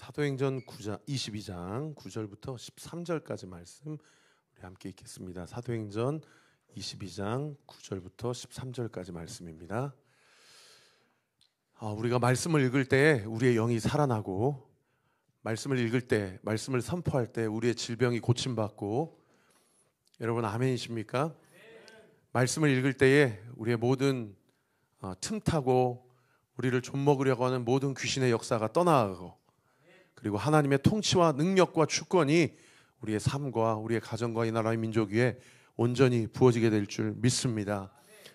사도행전 22장 9절부터 13절까지 말씀 우리 함께 읽겠습니다. 사도행전 22장 9절부터 13절까지 말씀입니다. 우리가 말씀을 읽을 때 우리의 영이 살아나고, 말씀을 읽을 때, 말씀을 선포할 때 우리의 질병이 고침받고, 여러분 아멘이십니까? 말씀을 읽을 때에 우리의 모든 틈타고 우리를 좀먹으려고 하는 모든 귀신의 역사가 떠나가고, 그리고 하나님의 통치와 능력과 주권이 우리의 삶과 우리의 가정과 이 나라의 민족 위에 온전히 부어지게 될 줄 믿습니다.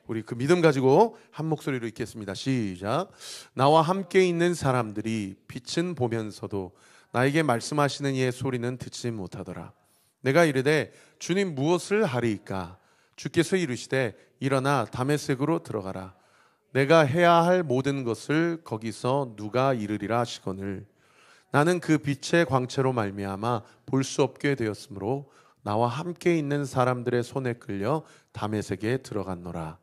우리 그 믿음 가지고 한 목소리로 읽겠습니다. 시작. 나와 함께 있는 사람들이 빛은 보면서도 나에게 말씀하시는 이의 소리는 듣지 못하더라. 내가 이르되 주님 무엇을 하리이까? 주께서 이르시되 일어나 다메섹으로 들어가라. 내가 해야 할 모든 것을 거기서 누가 이르리라 하시거늘 나는 그 빛의 광채로 말미암아 볼 수 없게 되었으므로 나와 함께 있는 사람들의 손에 끌려 다메섹에 들어갔노라.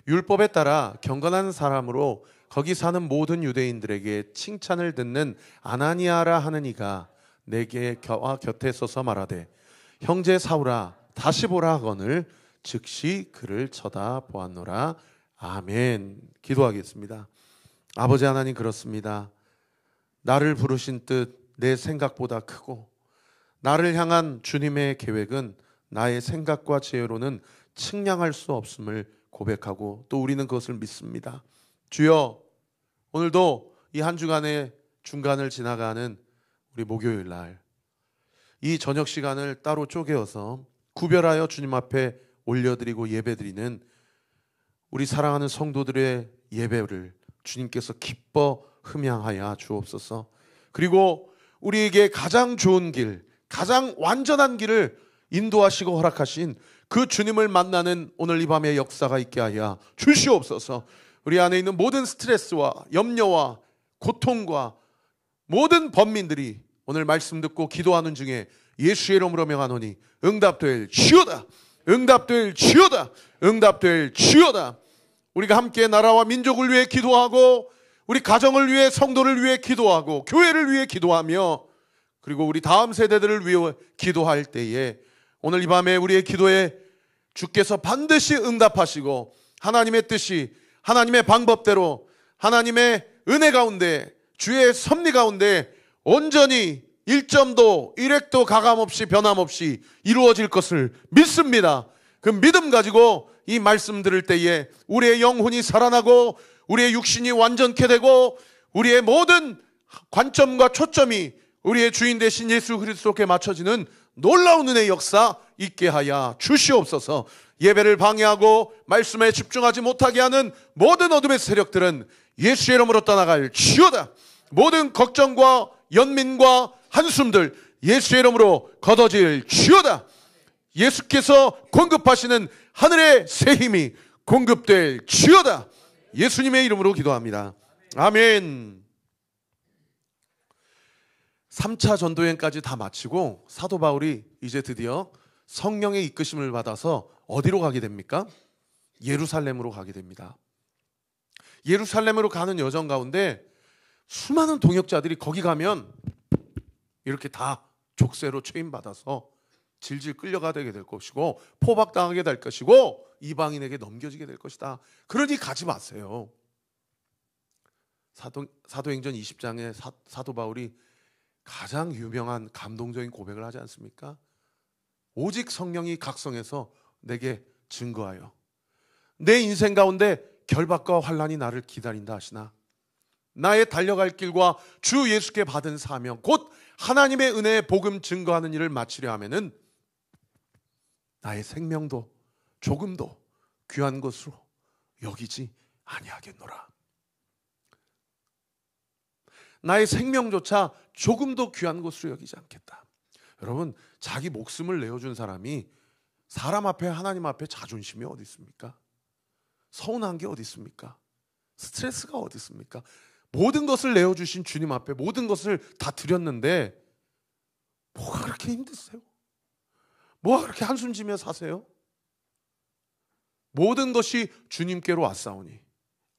율법에 따라 경건한 사람으로 거기 사는 모든 유대인들에게 칭찬을 듣는 아나니아라 하는 이가 내게 곁에 서서 말하되 형제 사울아 다시 보라 하거늘 즉시 그를 쳐다보았노라. 아멘. 기도하겠습니다. 아버지 하나님, 그렇습니다. 나를 부르신 뜻 내 생각보다 크고, 나를 향한 주님의 계획은 나의 생각과 지혜로는 측량할 수 없음을 고백하고 또 우리는 그것을 믿습니다. 주여, 오늘도 이 한 주간의 중간을 지나가는 우리 목요일 날 이 저녁 시간을 따로 쪼개어서 구별하여 주님 앞에 올려드리고 예배드리는 우리 사랑하는 성도들의 예배를 주님께서 기뻐 흠양하여 주옵소서. 그리고 우리에게 가장 좋은 길, 가장 완전한 길을 인도하시고 허락하신 그 주님을 만나는 오늘 이 밤의 역사가 있게 하여 주시옵소서. 우리 안에 있는 모든 스트레스와 염려와 고통과 모든 번민들이 오늘 말씀 듣고 기도하는 중에 예수의 이름으로 명하노니 응답될 주여다, 응답될 주여다, 응답될 주여다. 우리가 함께 나라와 민족을 위해 기도하고, 우리 가정을 위해, 성도를 위해 기도하고, 교회를 위해 기도하며, 그리고 우리 다음 세대들을 위해 기도할 때에 오늘 이 밤에 우리의 기도에 주께서 반드시 응답하시고 하나님의 뜻이 하나님의 방법대로 하나님의 은혜 가운데 주의 섭리 가운데 온전히 1점도 1획도 가감없이 변함없이 이루어질 것을 믿습니다. 그 믿음 가지고 이 말씀 들을 때에 우리의 영혼이 살아나고 우리의 육신이 완전케 되고 우리의 모든 관점과 초점이 우리의 주인 되신 예수 그리스도께 맞춰지는 놀라운 은혜의 역사 있게 하여 주시옵소서. 예배를 방해하고 말씀에 집중하지 못하게 하는 모든 어둠의 세력들은 예수의 이름으로 떠나갈 주여다. 모든 걱정과 연민과 한숨들 예수의 이름으로 걷어질 주여다. 예수께서 공급하시는 하늘의 새 힘이 공급될 주여다. 예수님의 이름으로 기도합니다. 아멘. 3차 전도여행까지 다 마치고 사도 바울이 이제 드디어 성령의 이끄심을 받아서 어디로 가게 됩니까? 예루살렘으로 가게 됩니다. 예루살렘으로 가는 여정 가운데 수많은 동역자들이 거기 가면 이렇게 다 족쇄로 체인받아서 질질 끌려가게 될 것이고 포박당하게 될 것이고 이방인에게 넘겨지게 될 것이다. 그러니 가지 마세요. 사도행전 20장에 사도 바울이 가장 유명한 감동적인 고백을 하지 않습니까? 오직 성령이 각성해서 내게 증거하여 내 인생 가운데 결박과 환난이 나를 기다린다 하시나 나의 달려갈 길과 주 예수께 받은 사명 곧 하나님의 은혜의 복음 증거하는 일을 마치려 하면은 나의 생명도 조금도 귀한 것으로 여기지 아니하겠노라. 나의 생명조차 조금도 귀한 것으로 여기지 않겠다. 여러분, 자기 목숨을 내어준 사람이 사람 앞에 하나님 앞에 자존심이 어디 있습니까? 서운한 게 어디 있습니까? 스트레스가 어디 있습니까? 모든 것을 내어주신 주님 앞에 모든 것을 다 드렸는데 뭐가 그렇게 힘드세요? 뭐가 그렇게 한숨 지며 사세요? 모든 것이 주님께로 왔사오니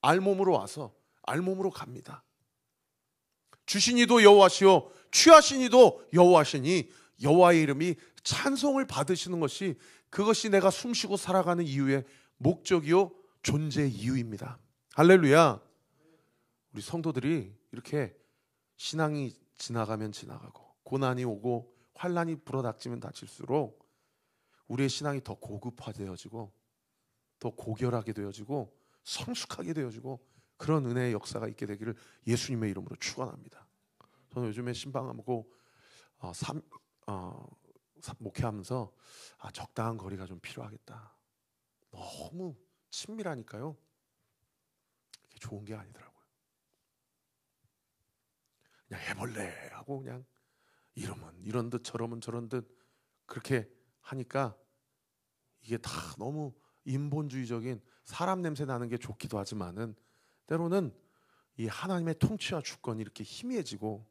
알몸으로 와서 알몸으로 갑니다. 주신 이도 여호와시오 취하신 이도 여호와시니 여호와의 이름이 찬송을 받으시는 것이 그것이 내가 숨쉬고 살아가는 이유의 목적이요 존재의 이유입니다. 할렐루야. 우리 성도들이 이렇게 신앙이 지나가면 지나가고 고난이 오고 환난이 불어닥치면 닥칠수록 우리의 신앙이 더 고급화되어지고 더 고결하게 되어지고 성숙하게 되어지고 그런 은혜의 역사가 있게 되기를 예수님의 이름으로 축원합니다. 저는 요즘에 신방하고 목회하면서 적당한 거리가 좀 필요하겠다. 너무 친밀하니까요. 그게 좋은 게 아니더라고요. 그냥 해볼래 하고 그냥 이러면 이런 듯 저러면 저런 듯 그렇게 하니까 이게 다 너무 인본주의적인 사람 냄새 나는 게 좋기도 하지만은 때로는 이 하나님의 통치와 주권이 이렇게 희미해지고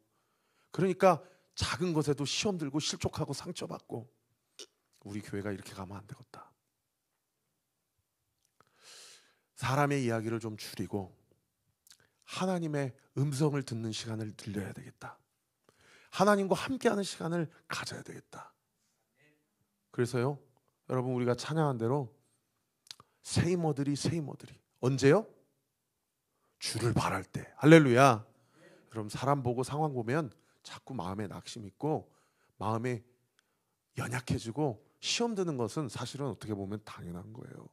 그러니까 작은 것에도 시험 들고 실족하고 상처받고 우리 교회가 이렇게 가면 안 되겠다. 사람의 이야기를 좀 줄이고 하나님의 음성을 듣는 시간을 들려야 되겠다. 하나님과 함께하는 시간을 가져야 되겠다. 그래서요 여러분 우리가 찬양한 대로 세이머들이 언제요? 주를 바랄 때. 할렐루야. 그럼 사람 보고 상황 보면 자꾸 마음에 낙심 있고 마음에 연약해지고 시험 드는 것은 사실은 어떻게 보면 당연한 거예요.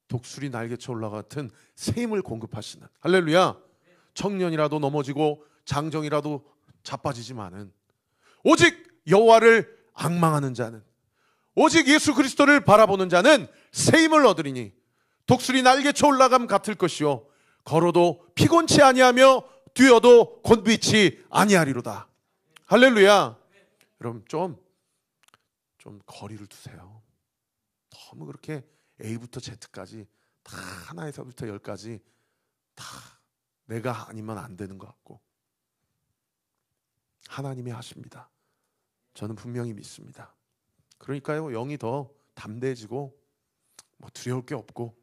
독수리 날개쳐 올라같은 새 힘을 공급하시는 할렐루야. 청년이라도 넘어지고 장정이라도 자빠지지만은 오직 여호와를 앙망하는 자는 오직 예수 그리스도를 바라보는 자는 새 힘을 얻으리니 독수리 날개쳐 올라감 같을 것이요 걸어도 피곤치 아니하며 뛰어도 곤비치 아니하리로다. 할렐루야. 여러분 좀 거리를 두세요. 너무 그렇게 A부터 Z까지 다 하나에서부터 열까지 다 내가 아니면 안 되는 것 같고 하나님이 하십니다. 저는 분명히 믿습니다. 그러니까요 영이 더 담대해지고 뭐 두려울 게 없고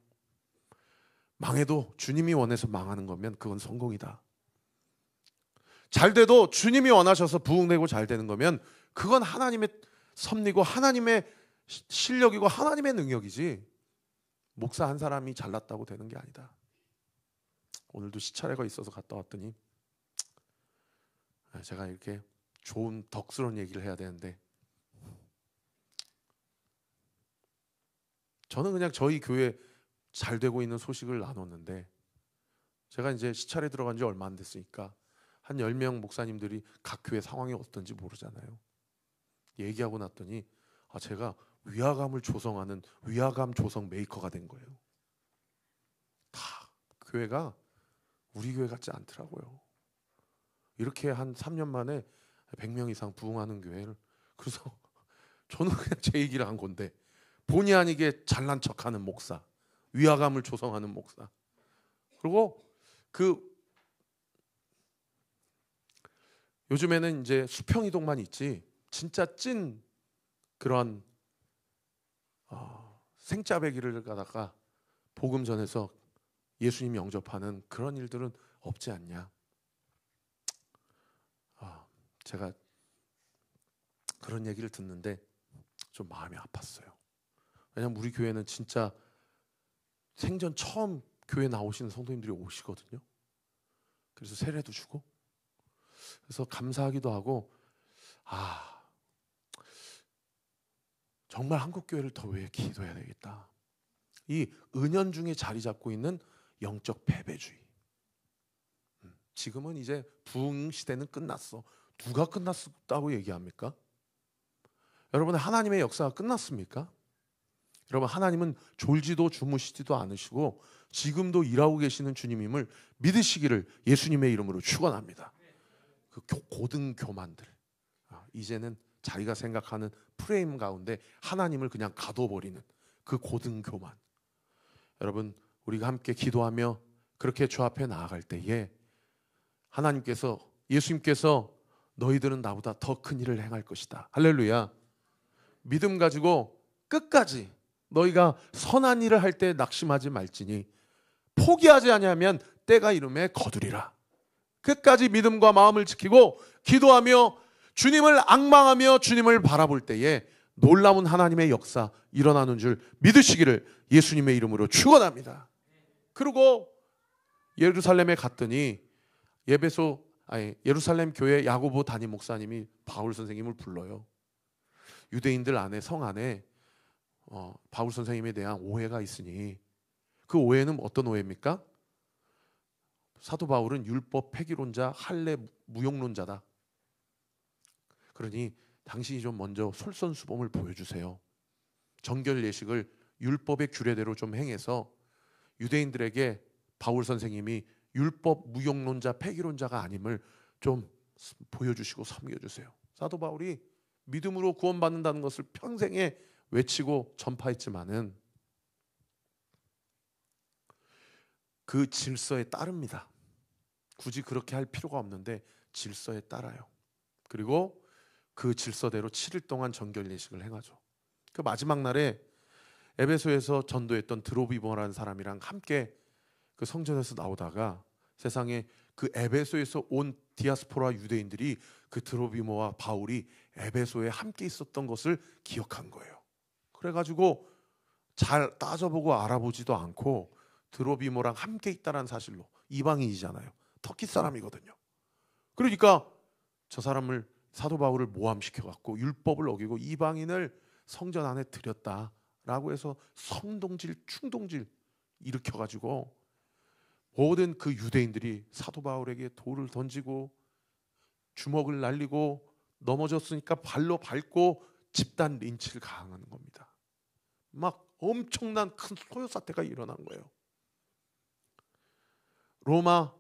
망해도 주님이 원해서 망하는 거면 그건 성공이다. 잘 돼도 주님이 원하셔서 부흥되고 잘 되는 거면 그건 하나님의 섭리고 하나님의 실력이고 하나님의 능력이지 목사 한 사람이 잘났다고 되는 게 아니다. 오늘도 시차례가 있어서 갔다 왔더니 제가 이렇게 좋은 덕스러운 얘기를 해야 되는데 저는 그냥 저희 교회 잘 되고 있는 소식을 나눴는데 제가 이제 시찰에 들어간 지 얼마 안 됐으니까 한 10명 목사님들이 각 교회 상황이 어떤지 모르잖아요. 얘기하고 났더니 제가 위화감을 조성하는 위화감 조성 메이커가 된 거예요. 다 교회가 우리 교회 같지 않더라고요. 이렇게 한 3년 만에 100명 이상 부흥하는 교회를 그래서 저는 그냥 제 얘기를 한 건데 본의 아니게 잘난 척하는 목사 위화감을 조성하는 목사 그리고 요즘에는 이제 수평이동만 있지 진짜 찐 그런 생짜배기를 가다가 복음 전해서 예수님 영접하는 그런 일들은 없지 않냐. 제가 그런 얘기를 듣는데 좀 마음이 아팠어요. 왜냐면 우리 교회는 진짜 생전 처음 교회 나오시는 성도님들이 오시거든요. 그래서 세례도 주고 그래서 감사하기도 하고 정말 한국교회를 더 왜 기도해야 되겠다. 이 은연중에 자리 잡고 있는 영적 패배주의. 지금은 이제 부흥 시대는 끝났어. 누가 끝났다고 얘기합니까? 여러분 하나님의 역사가 끝났습니까? 여러분 하나님은 졸지도 주무시지도 않으시고 지금도 일하고 계시는 주님임을 믿으시기를 예수님의 이름으로 축원합니다. 그 고등 교만들 이제는 자기가 생각하는 프레임 가운데 하나님을 그냥 가둬버리는 그 고등 교만. 여러분 우리가 함께 기도하며 그렇게 주 앞에 나아갈 때에 하나님께서 예수님께서 너희들은 나보다 더 큰 일을 행할 것이다. 할렐루야. 믿음 가지고 끝까지 너희가 선한 일을 할 때 낙심하지 말지니 포기하지 아니하면 때가 이름에 거두리라. 끝까지 믿음과 마음을 지키고 기도하며 주님을 앙망하며 주님을 바라볼 때에 놀라운 하나님의 역사 일어나는 줄 믿으시기를 예수님의 이름으로 축원합니다. 그리고 예루살렘에 갔더니 예루살렘 교회 야고보 담임 목사님이 바울 선생님을 불러요. 유대인들 안에 성 안에 바울 선생님에 대한 오해가 있으니 그 오해는 어떤 오해입니까? 사도 바울은 율법 폐기론자, 할례 무용론자다. 그러니 당신이 좀 먼저 솔선수범을 보여주세요. 정결 예식을 율법의 규례대로 좀 행해서 유대인들에게 바울 선생님이 율법 무용론자, 폐기론자가 아님을 좀 보여주시고 섬겨주세요. 사도 바울이 믿음으로 구원받는다는 것을 평생에 외치고 전파했지만은 그 질서에 따릅니다. 굳이 그렇게 할 필요가 없는데 질서에 따라요. 그리고 그 질서대로 7일 동안 정결 예식을 행하죠. 그 마지막 날에 에베소에서 전도했던 드로비모라는 사람이랑 함께 그 성전에서 나오다가 세상에 그 에베소에서 온 디아스포라 유대인들이 그 드로비모와 바울이 에베소에 함께 있었던 것을 기억한 거예요. 그래가지고 잘 따져보고 알아보지도 않고 드로비모랑 함께 있다는 사실로, 이방인이잖아요. 터키 사람이거든요. 그러니까 저 사람을, 사도 바울을 모함시켜갖고 율법을 어기고 이방인을 성전 안에 들였다라고 해서 성동질, 충동질 일으켜가지고 모든 그 유대인들이 사도 바울에게 돌을 던지고 주먹을 날리고 넘어졌으니까 발로 밟고 집단 린치를 가하는 겁니다. 막 엄청난 큰 소요 사태가 일어난 거예요. 로마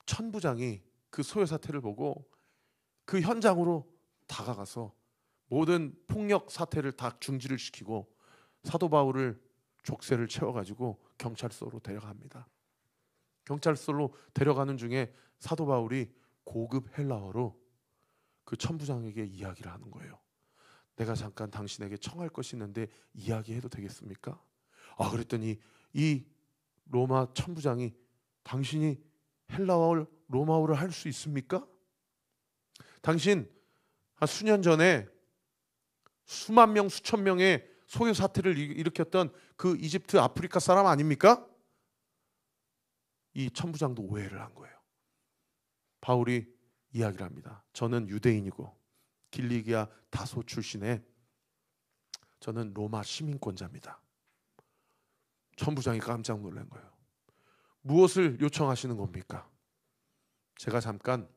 천부장이 그 소요 사태를 보고 그 현장으로 다가가서 모든 폭력 사태를 다 중지를 시키고 사도 바울을 족쇄를 채워가지고 경찰서로 데려갑니다. 경찰서로 데려가는 중에 사도 바울이 고급 헬라어로 그 천부장에게 이야기를 하는 거예요. 내가 잠깐 당신에게 청할 것이 있는데 이야기해도 되겠습니까? 그랬더니 이 로마 천부장이 당신이 헬라어 로마어를 할 수 있습니까? 당신 한 수년 전에 수만 명 수천 명의 소요 사태를 일으켰던 그 이집트 아프리카 사람 아닙니까? 이 천부장도 오해를 한 거예요. 바울이 이야기를 합니다. 저는 유대인이고 길리기아 다소 출신의 저는 로마 시민권자입니다. 천부장이 깜짝 놀란 거예요. 무엇을 요청하시는 겁니까? 제가 잠깐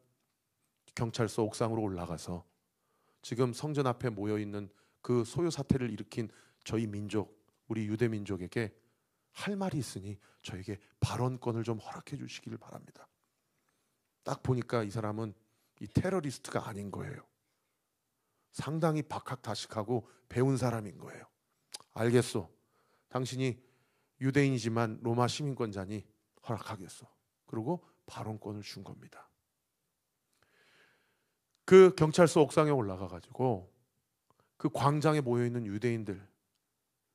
경찰서 옥상으로 올라가서 지금 성전 앞에 모여있는 그 소요 사태를 일으킨 저희 민족, 우리 유대 민족에게 할 말이 있으니 저에게 발언권을 좀 허락해 주시기를 바랍니다. 딱 보니까 이 사람은 이 테러리스트가 아닌 거예요. 상당히 박학다식하고 배운 사람인 거예요. 알겠소. 당신이 유대인이지만 로마 시민권자니 허락하겠소. 그리고 발언권을 준 겁니다. 그 경찰서 옥상에 올라가가지고 그 광장에 모여있는 유대인들,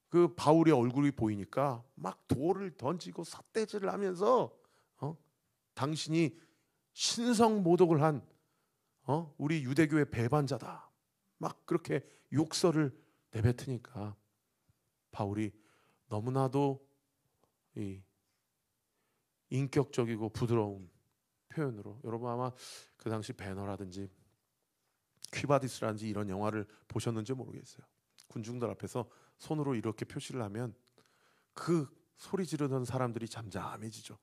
그 바울의 얼굴이 보이니까 막 돌을 던지고 삿대질을 하면서 당신이 신성 모독을 한 우리 유대교의 배반자다, 막 그렇게 욕설을 내뱉으니까 바울이 너무나도 이 인격적이고 부드러운 표현으로, 여러분 아마 그 당시 배너라든지 퀴바디스라든지 이런 영화를 보셨는지 모르겠어요. 군중들 앞에서 손으로 이렇게 표시를 하면 그 소리 지르던 사람들이 잠잠해지죠.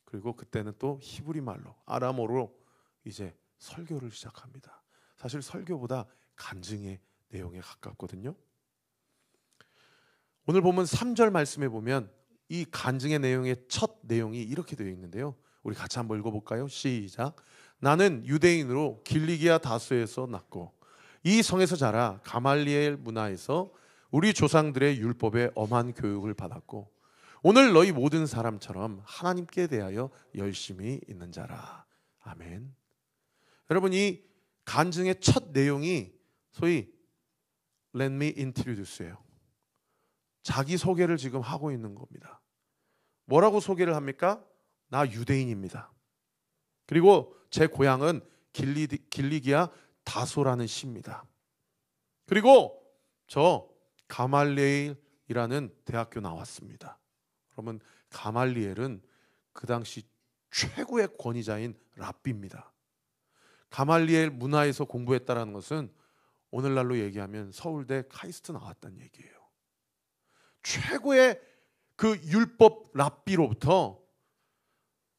그리고 그때는 또 히브리 말로, 아람어로 이제 설교를 시작합니다. 사실 설교보다 간증의 내용에 가깝거든요. 오늘 보면 3절 말씀에 보면 이 간증의 내용의 첫 내용이 이렇게 되어 있는데요. 우리 같이 한번 읽어볼까요? 시작. 나는 유대인으로 길리기아 다소에서 났고 이 성에서 자라 가말리엘 문화에서 우리 조상들의 율법에 엄한 교육을 받았고 오늘 너희 모든 사람처럼 하나님께 대하여 열심히 있는 자라. 아멘. 여러분, 이 간증의 첫 내용이 소위 Let me introduce예요. 자기 소개를 지금 하고 있는 겁니다. 뭐라고 소개를 합니까? 나 유대인입니다. 그리고 제 고향은 길리기아 다소라는 시입니다. 그리고 저 가말리엘이라는 대학교 나왔습니다. 그러면 가말리엘은 그 당시 최고의 권위자인 랍비입니다. 가말리엘 문화에서 공부했다는 것은 오늘날로 얘기하면 서울대 카이스트 나왔다는 얘기예요. 최고의 그 율법 랍비로부터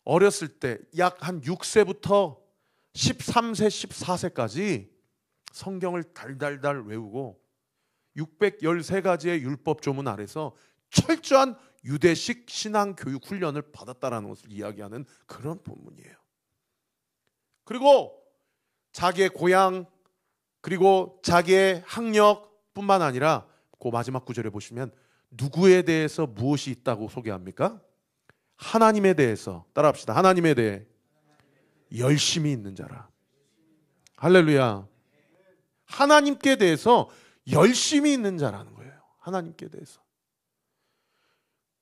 어렸을 때 약 한 6세부터 13세, 14세까지 성경을 달달달 외우고 613가지의 율법 조문 아래서 철저한 유대식 신앙 교육 훈련을 받았다라는 것을 이야기하는 그런 본문이에요. 그리고 자기의 고향 그리고 자기의 학력뿐만 아니라 그 마지막 구절에 보시면 누구에 대해서 무엇이 있다고 소개합니까? 하나님에 대해서. 따라합시다. 하나님에 대해 열심히 있는 자라. 할렐루야. 하나님께 대해서 열심히 있는 자라는 거예요. 하나님께 대해서.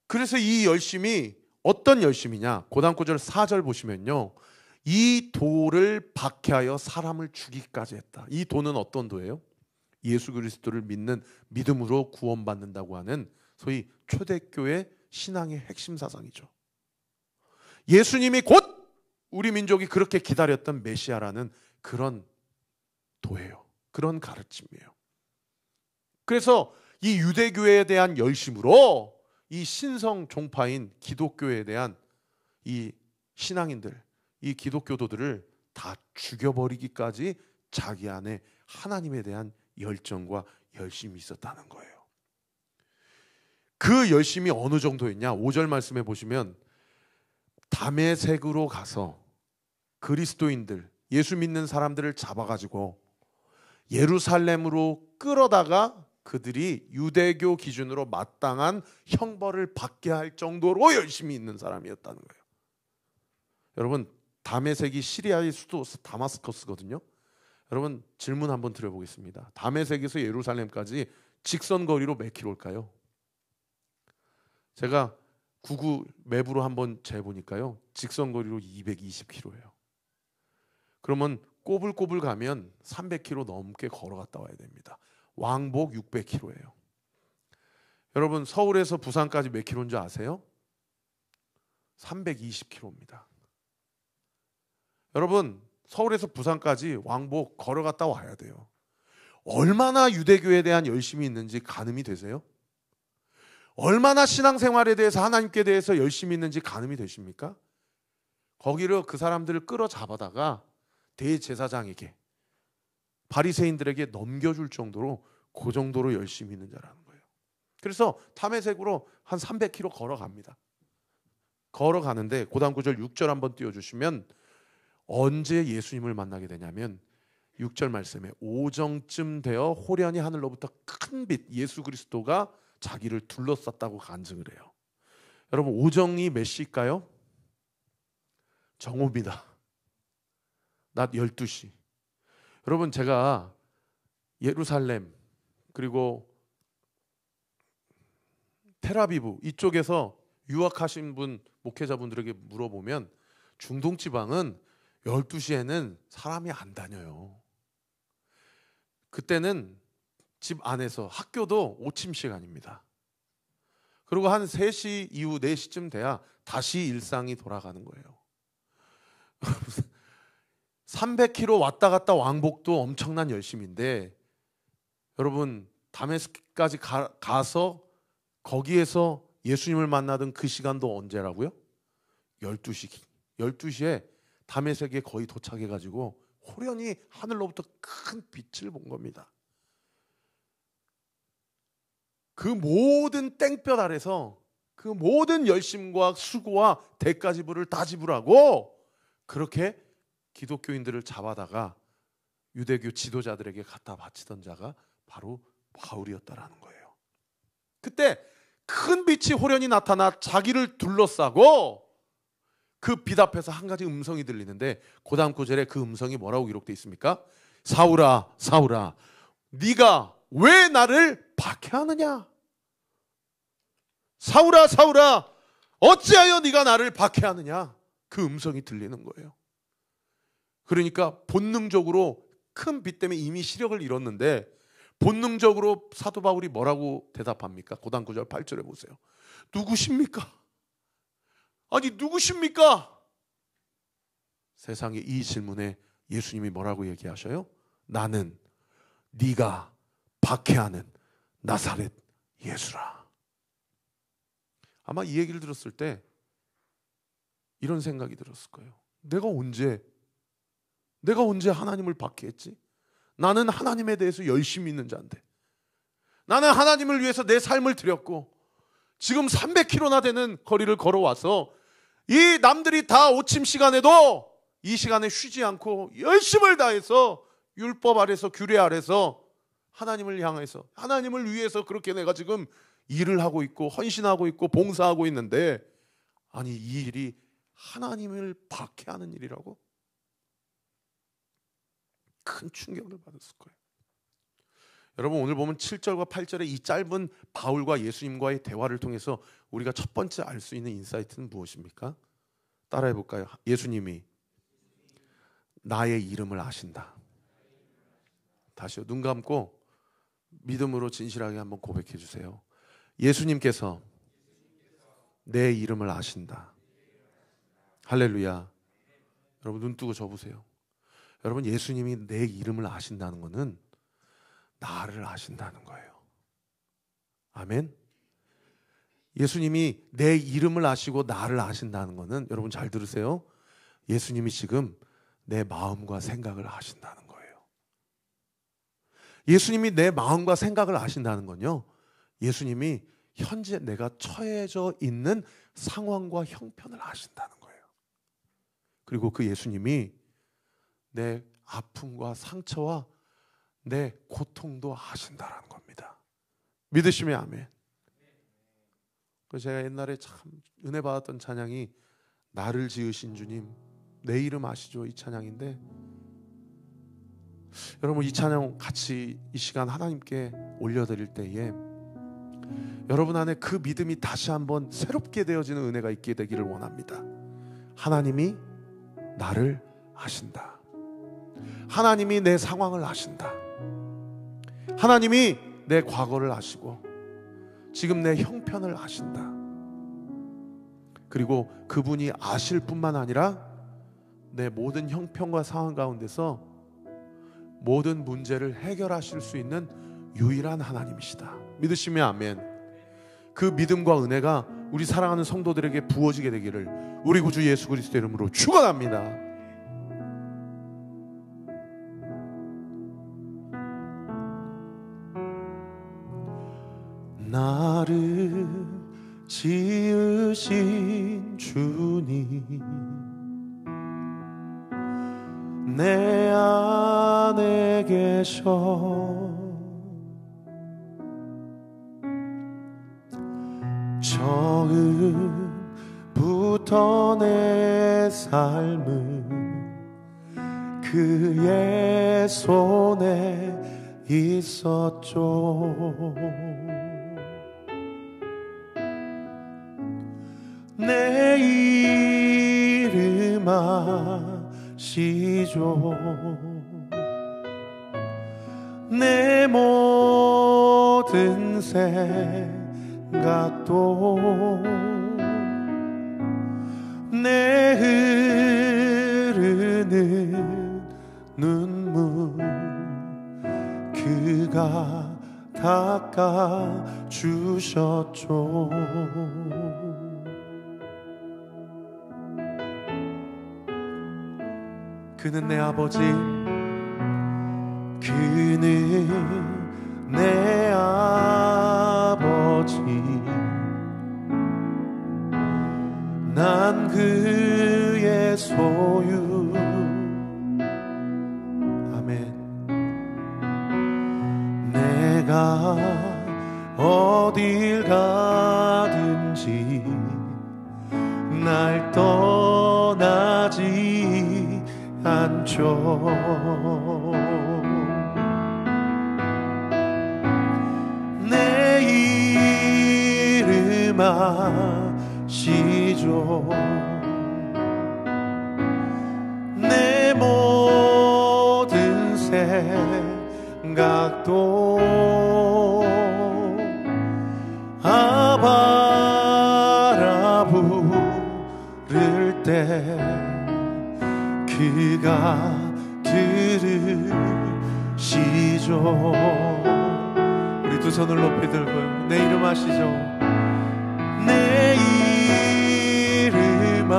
그래서 이 열심이 어떤 열심이냐? 그 다음 구절 4절 보시면요, 이 도를 박해하여 사람을 죽이기까지 했다. 이 도는 어떤 도예요? 예수 그리스도를 믿는 믿음으로 구원받는다고 하는 소위 초대교회 신앙의 핵심 사상이죠. 예수님이 곧 우리 민족이 그렇게 기다렸던 메시아라는 그런 도예요. 그런 가르침이에요. 그래서 이 유대교회에 대한 열심으로 이 신성 종파인 기독교에 대한 이 신앙인들, 이 기독교도들을 다 죽여버리기까지 자기 안에 하나님에 대한 열정과 열심이 있었다는 거예요. 그 열심이 어느 정도였냐? 5절 말씀해 보시면 다메섹으로 가서 그리스도인들, 예수 믿는 사람들을 잡아가지고 예루살렘으로 끌어다가 그들이 유대교 기준으로 마땅한 형벌을 받게 할 정도로 열심히 있는 사람이었다는 거예요. 여러분, 다메섹이 시리아의 수도 다마스커스거든요. 여러분, 질문 한번 드려보겠습니다. 다메섹에서 예루살렘까지 직선거리로 몇 킬로일까요? 제가 구글 맵으로 한번 재보니까요, 직선거리로 220km예요. 그러면 꼬불꼬불 가면 300km 넘게 걸어갔다 와야 됩니다. 왕복 600km예요. 여러분, 서울에서 부산까지 몇 킬로인지 아세요? 320km입니다. 여러분, 서울에서 부산까지 왕복 걸어갔다 와야 돼요. 얼마나 유대교에 대한 열심이 있는지 가늠이 되세요? 얼마나 신앙생활에 대해서, 하나님께 대해서 열심히 있는지 가늠이 되십니까? 거기를 그 사람들을 끌어잡아다가 대제사장에게, 바리새인들에게 넘겨줄 정도로 그 정도로 열심히 있는 자라는 거예요. 그래서 다메섹으로 한 300km 걸어갑니다. 걸어가는데 그 다음 구절 6절 한번 띄워주시면 언제 예수님을 만나게 되냐면 6절 말씀에 오정쯤 되어 호련히 하늘로부터 큰 빛, 예수 그리스도가 자기를 둘러쌌다고 간증을 해요. 여러분, 오정이 몇 시일까요? 정오입니다. 낮 12시. 여러분, 제가 예루살렘 그리고 텔아비브 이쪽에서 유학하신 분, 목회자분들에게 물어보면 중동 지방은 12시에는 사람이 안 다녀요. 그때는 집 안에서 학교도 오침 시간입니다. 그리고 한 3시 이후 4시쯤 돼야 다시 일상이 돌아가는 거예요. 300km 왔다 갔다 왕복도 엄청난 열심인데, 여러분, 다메섹까지 가서 거기에서 예수님을 만나던 그 시간도 언제라고요? 12시. 12시에 다메섹에 거의 도착해가지고 호련히 하늘로부터 큰 빛을 본 겁니다. 그 모든 땡볕 아래서 그 모든 열심과 수고와 대가 지불을 다 지불하고 그렇게 기독교인들을 잡아다가 유대교 지도자들에게 갖다 바치던 자가 바로 바울이었다라는 거예요. 그때 큰 빛이 호련히 나타나 자기를 둘러싸고 그 빛 앞에서 한 가지 음성이 들리는데 그 다음 구절에 그 음성이 뭐라고 기록되어 있습니까? 사울아, 사울아, 네가 왜 나를 박해하느냐? 사울아, 사울아, 어찌하여 네가 나를 박해하느냐? 그 음성이 들리는 거예요. 그러니까 본능적으로 큰 빚 때문에 이미 시력을 잃었는데 본능적으로 사도 바울이 뭐라고 대답합니까? 고단 9절 8절에 보세요. 누구십니까? 아니 누구십니까? 세상에 이 질문에 예수님이 뭐라고 얘기하셔요? 나는 네가 박해하는 나사렛 예수라. 아마 이 얘기를 들었을 때 이런 생각이 들었을 거예요. 내가 언제 하나님을 박해했지? 나는 하나님에 대해서 열심히 있는 자인데, 나는 하나님을 위해서 내 삶을 드렸고 지금 300km나 되는 거리를 걸어와서 이 남들이 다 오침 시간에도 이 시간에 쉬지 않고 열심을 다해서 율법 아래서 규례 아래서 하나님을 향해서 하나님을 위해서 그렇게 내가 지금 일을 하고 있고 헌신하고 있고 봉사하고 있는데, 아니 이 일이 하나님을 박해하는 일이라고? 큰 충격을 받았을 거예요. 여러분 오늘 보면 7절과 8절의 이 짧은 바울과 예수님과의 대화를 통해서 우리가 첫 번째 알 수 있는 인사이트는 무엇입니까? 따라해 볼까요? 예수님이 나의 이름을 아신다. 다시요. 눈 감고 믿음으로 진실하게 한번 고백해 주세요. 예수님께서 내 이름을 아신다. 할렐루야. 여러분 눈 뜨고 저 보세요. 여러분 예수님이 내 이름을 아신다는 것은 나를 아신다는 거예요. 아멘. 예수님이 내 이름을 아시고 나를 아신다는 것은, 여러분 잘 들으세요, 예수님이 지금 내 마음과 생각을 아신다는 거예요. 예수님이 내 마음과 생각을 아신다는 건요, 예수님이 현재 내가 처해져 있는 상황과 형편을 아신다는 거예요. 그리고 그 예수님이 내 아픔과 상처와 내 고통도 아신다라는 겁니다. 믿으시면 아멘. 제가 옛날에 참 은혜 받았던 찬양이 나를 지으신 주님 내 이름 아시죠? 이 찬양인데, 여러분 이 찬양 같이 이 시간 하나님께 올려드릴 때에 여러분 안에 그 믿음이 다시 한번 새롭게 되어지는 은혜가 있게 되기를 원합니다. 하나님이 나를 아신다. 하나님이 내 상황을 아신다. 하나님이 내 과거를 아시고 지금 내 형편을 아신다. 그리고 그분이 아실 뿐만 아니라 내 모든 형편과 상황 가운데서 모든 문제를 해결하실 수 있는 유일한 하나님이시다. 믿으시면 아멘. 그 믿음과 은혜가 우리 사랑하는 성도들에게 부어지게 되기를 우리 구주 예수 그리스도 이름으로 축원합니다. 나를 지으신 주님 내 안에 계셔 처음부터 내 삶은 그의 손에 있었죠. 내 이름 아시죠. 내 모든 생각도 내 흐르는 눈물 그가 닦아주셨죠. 그는 내 아버지, 그는 내 아버지, 난 그의 소유. 아멘. 내가 어딜 가든지 날 떠나지 않죠. 내 이름 아시죠. 내 몸 생각도 아바라 부를 때 그가 들으시죠. 우리 두 손을 높이 들고요. 내 이름 아시죠? 내 이름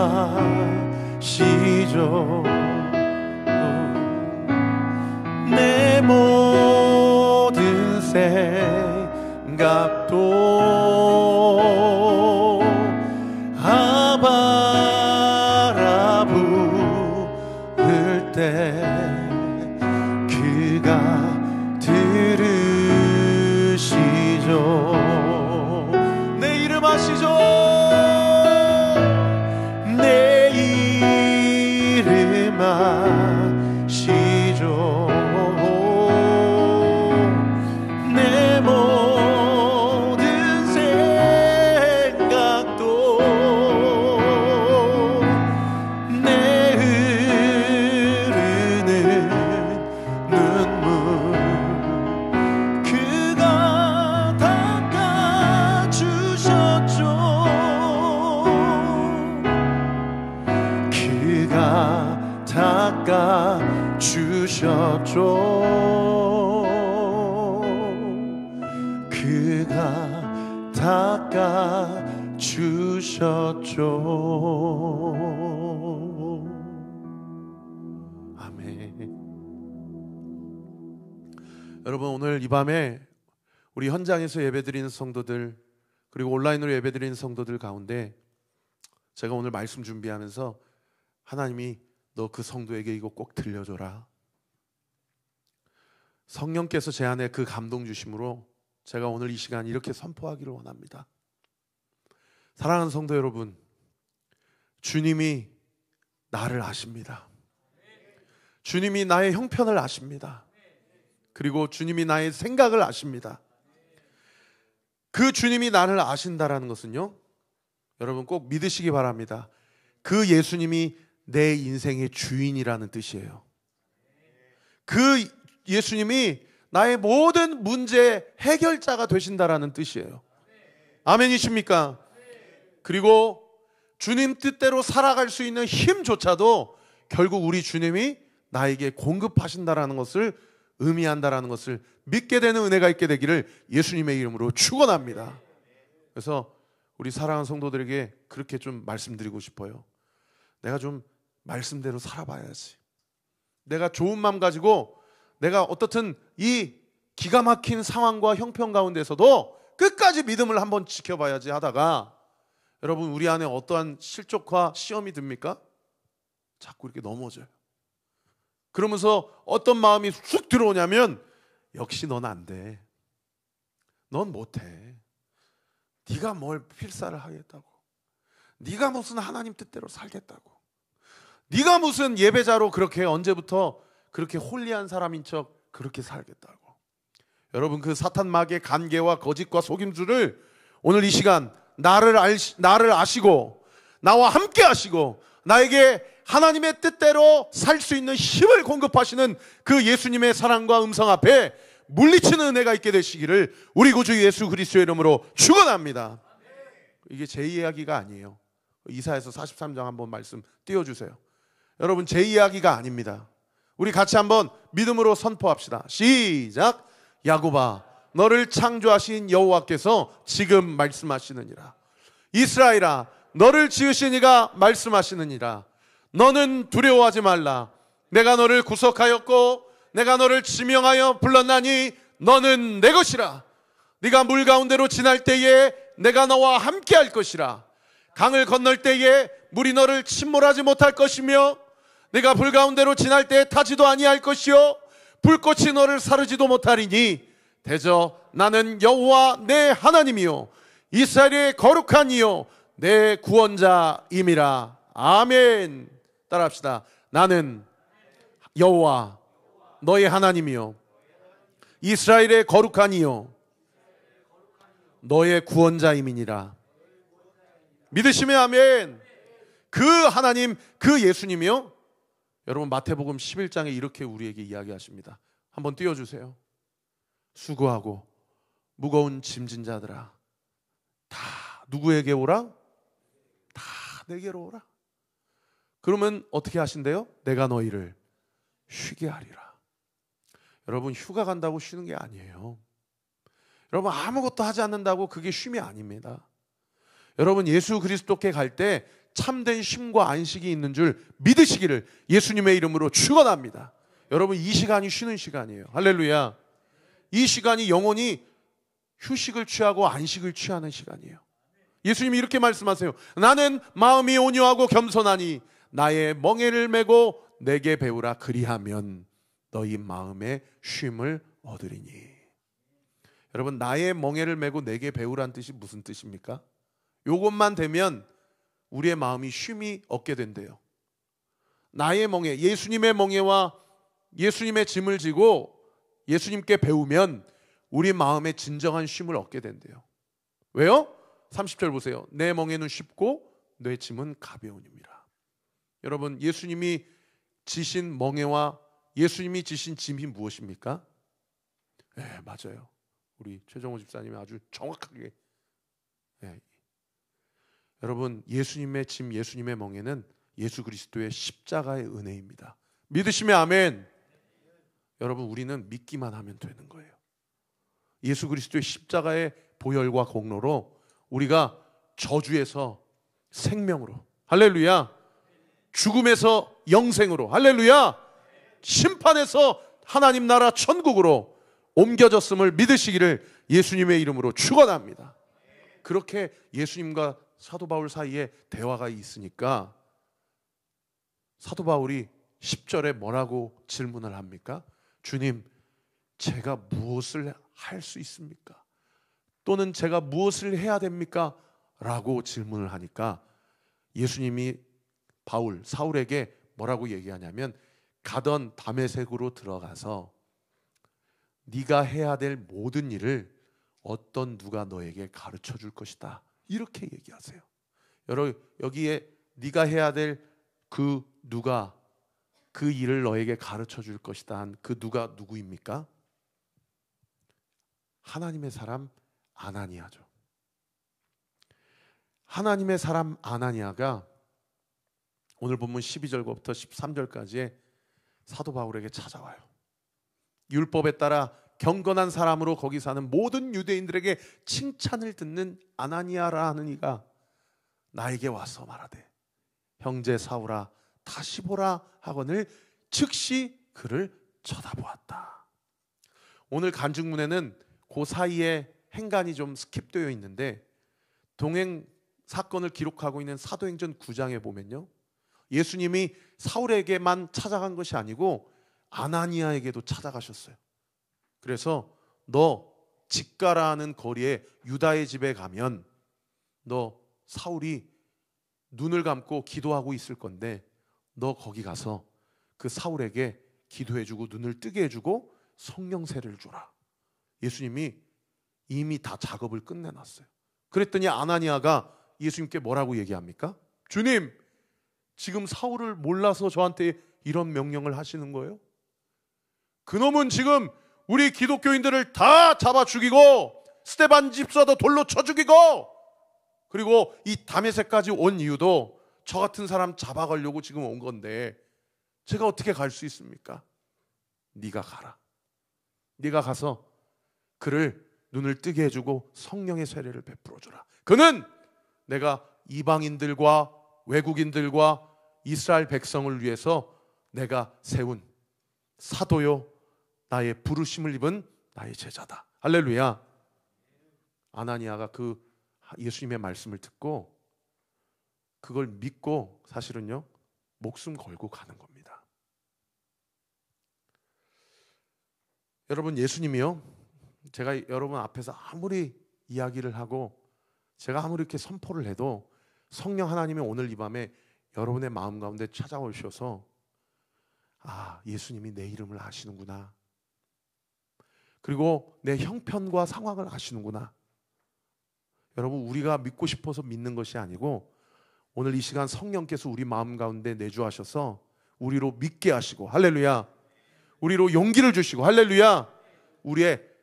아시죠? 내 모든 생각도 아바라 부를 때 그가 들으시죠. 내 이름 아시죠? 내 이름 아시죠? 내 모든 생각도 내 흐르는 눈물 그가 닦아주셨죠. 그가 닦아주셨죠. 그가 닦아주셨죠. 아멘. 여러분, 오늘 이 밤에 우리 현장에서 예배드리는 성도들, 그리고 온라인으로 예배드리는 성도들 가운데 제가 오늘 말씀 준비하면서 하나님이 너 그 성도에게 이거 꼭 들려줘라, 성령께서 제 안에 그 감동 주심으로 제가 오늘 이 시간 이렇게 선포하기를 원합니다. 사랑하는 성도 여러분, 주님이 나를 아십니다. 주님이 나의 형편을 아십니다. 그리고 주님이 나의 생각을 아십니다. 그 주님이 나를 아신다라는 것은요, 여러분 꼭 믿으시기 바랍니다. 그 예수님이 내 인생의 주인이라는 뜻이에요. 그 예수님이 나의 모든 문제 해결자가 되신다라는 뜻이에요. 아멘이십니까? 그리고 주님 뜻대로 살아갈 수 있는 힘조차도 결국 우리 주님이 나에게 공급하신다라는 것을 의미한다라는 것을 믿게 되는 은혜가 있게 되기를 예수님의 이름으로 축원합니다. 그래서 우리 사랑하는 성도들에게 그렇게 좀 말씀드리고 싶어요. 내가 좀 말씀대로 살아봐야지. 내가 좋은 마음 가지고 내가 어떻든 이 기가 막힌 상황과 형편 가운데서도 끝까지 믿음을 한번 지켜봐야지 하다가, 여러분 우리 안에 어떠한 실족과 시험이 듭니까? 자꾸 이렇게 넘어져요. 그러면서 어떤 마음이 쑥 들어오냐면, 역시 넌 안 돼, 넌 못해, 네가 뭘 필사를 하겠다고, 네가 무슨 하나님 뜻대로 살겠다고, 네가 무슨 예배자로 그렇게 언제부터 그렇게 홀리한 사람인 척 그렇게 살겠다고. 여러분, 그 사탄 마귀의 간계와 거짓과 속임수를 오늘 이 시간 나를 아시고 나와 함께 하시고 나에게 하나님의 뜻대로 살 수 있는 힘을 공급하시는 그 예수님의 사랑과 음성 앞에 물리치는 은혜가 있게 되시기를 우리 구주 예수 그리스도의 이름으로 축원합니다. 이게 제 이야기가 아니에요. 이사야서 43장 한번 말씀 띄워주세요. 여러분, 제 이야기가 아닙니다. 우리 같이 한번 믿음으로 선포합시다. 시작. 야곱아, 너를 창조하신 여호와께서 지금 말씀하시느니라. 이스라엘아, 너를 지으신 이가 말씀하시느니라. 너는 두려워하지 말라. 내가 너를 구속하였고 내가 너를 지명하여 불렀나니 너는 내 것이라. 네가 물 가운데로 지날 때에 내가 너와 함께 할 것이라. 강을 건널 때에 물이 너를 침몰하지 못할 것이며 네가 불 가운데로 지날 때에 타지도 아니할 것이요 불꽃이 너를 사르지도 못하리니 대저 나는 여호와 내 하나님이요 이스라엘의 거룩한 이요 내 구원자임이라. 아멘. 따라합시다. 나는 여호와 너의 하나님이요 이스라엘의 거룩한 이요 너의 구원자임이니라. 믿으시면 아멘. 그 하나님, 그 예수님이요, 여러분 마태복음 11장에 이렇게 우리에게 이야기하십니다. 한번 띄워주세요. 수고하고 무거운 짐진 자들아 다 누구에게 오라? 다 내게로 오라. 그러면 어떻게 하신대요? 내가 너희를 쉬게 하리라. 여러분 휴가 간다고 쉬는 게 아니에요. 여러분 아무것도 하지 않는다고 그게 쉼이 아닙니다. 여러분 예수 그리스도께 갈 때 참된 쉼과 안식이 있는 줄 믿으시기를 예수님의 이름으로 축원합니다. 여러분 이 시간이 쉬는 시간이에요. 할렐루야. 이 시간이 영원히 휴식을 취하고 안식을 취하는 시간이에요. 예수님이 이렇게 말씀하세요. 나는 마음이 온유하고 겸손하니 나의 멍에를 메고 내게 배우라. 그리하면 너희 마음에 쉼을 얻으리니. 여러분 나의 멍에를 메고 내게 배우란 뜻이 무슨 뜻입니까? 요것만 되면 우리의 마음이 쉼이 얻게 된대요. 나의 멍에, 예수님의 멍에와 예수님의 짐을 지고 예수님께 배우면 우리 마음에 진정한 쉼을 얻게 된대요. 왜요? 30절 보세요. 내 멍에는 쉽고 내 짐은 가벼우니라. 여러분 예수님이 지신 멍에와 예수님이 지신 짐이 무엇입니까? 네, 맞아요. 우리 최정호 집사님이 아주 정확하게 여러분 예수님의 짐, 예수님의 멍에는 예수 그리스도의 십자가의 은혜입니다. 믿으시면 아멘. 여러분 우리는 믿기만 하면 되는 거예요. 예수 그리스도의 십자가의 보혈과 공로로 우리가 저주에서 생명으로, 할렐루야, 죽음에서 영생으로, 할렐루야, 심판에서 하나님 나라 천국으로 옮겨졌음을 믿으시기를 예수님의 이름으로 축원합니다. 그렇게 예수님과 사도 바울 사이에 대화가 있으니까 사도 바울이 10절에 뭐라고 질문을 합니까? 주님, 제가 무엇을 할 수 있습니까? 또는 제가 무엇을 해야 됩니까? 라고 질문을 하니까 예수님이 사울에게 뭐라고 얘기하냐면 가던 다메섹으로 들어가서 네가 해야 될 모든 일을 어떤 누가 너에게 가르쳐 줄 것이다. 이렇게 얘기하세요. 여러분 여기에 네가 해야 될 그 누가 그 일을 너에게 가르쳐 줄 것이다 한 그 누가 누구입니까? 하나님의 사람 아나니아죠. 하나님의 사람 아나니아가 오늘 본문 12절부터 13절까지에 사도 바울에게 찾아와요. 율법에 따라 경건한 사람으로 거기 사는 모든 유대인들에게 칭찬을 듣는 아나니아라 하는 이가 나에게 와서 말하되 형제 사울아 다시 보라 하거늘 즉시 그를 쳐다보았다. 오늘 간증문에는 그 사이에 행간이 좀 스킵되어 있는데 동행 사건을 기록하고 있는 사도행전 9장에 보면요, 예수님이 사울에게만 찾아간 것이 아니고 아나니아에게도 찾아가셨어요. 그래서 너 직가라는 거리에 유다의 집에 가면 너 사울이 눈을 감고 기도하고 있을 건데 너 거기 가서 그 사울에게 기도해주고 눈을 뜨게 해주고 성령 세례를 주라. 예수님이 이미 다 작업을 끝내놨어요. 그랬더니 아나니아가 예수님께 뭐라고 얘기합니까? 주님, 지금 사울을 몰라서 저한테 이런 명령을 하시는 거예요? 그놈은 지금 우리 기독교인들을 다 잡아 죽이고 스데반 집사도 돌로 쳐 죽이고 그리고 이 다메섹까지 온 이유도 저 같은 사람 잡아가려고 지금 온 건데 제가 어떻게 갈 수 있습니까? 네가 가라. 네가 가서 그를 눈을 뜨게 해주고 성령의 세례를 베풀어 주라. 그는 내가 이방인들과 외국인들과 이스라엘 백성을 위해서 내가 세운 사도요 나의 부르심을 입은 나의 제자다. 할렐루야. 아나니아가 그 예수님의 말씀을 듣고 그걸 믿고 사실은요 목숨 걸고 가는 겁니다. 여러분 예수님이요, 제가 여러분 앞에서 아무리 이야기를 하고 제가 아무리 이렇게 선포를 해도 성령 하나님이 오늘 이 밤에 여러분의 마음 가운데 찾아오셔서 아, 예수님이 내 이름을 아시는구나, 그리고 내 형편과 상황을 아시는구나. 여러분 우리가 믿고 싶어서 믿는 것이 아니고 오늘 이 시간 성령께서 우리 마음 가운데 내주하셔서 우리로 믿게 하시고, 할렐루야, 우리로 용기를 주시고, 할렐루야, 우리의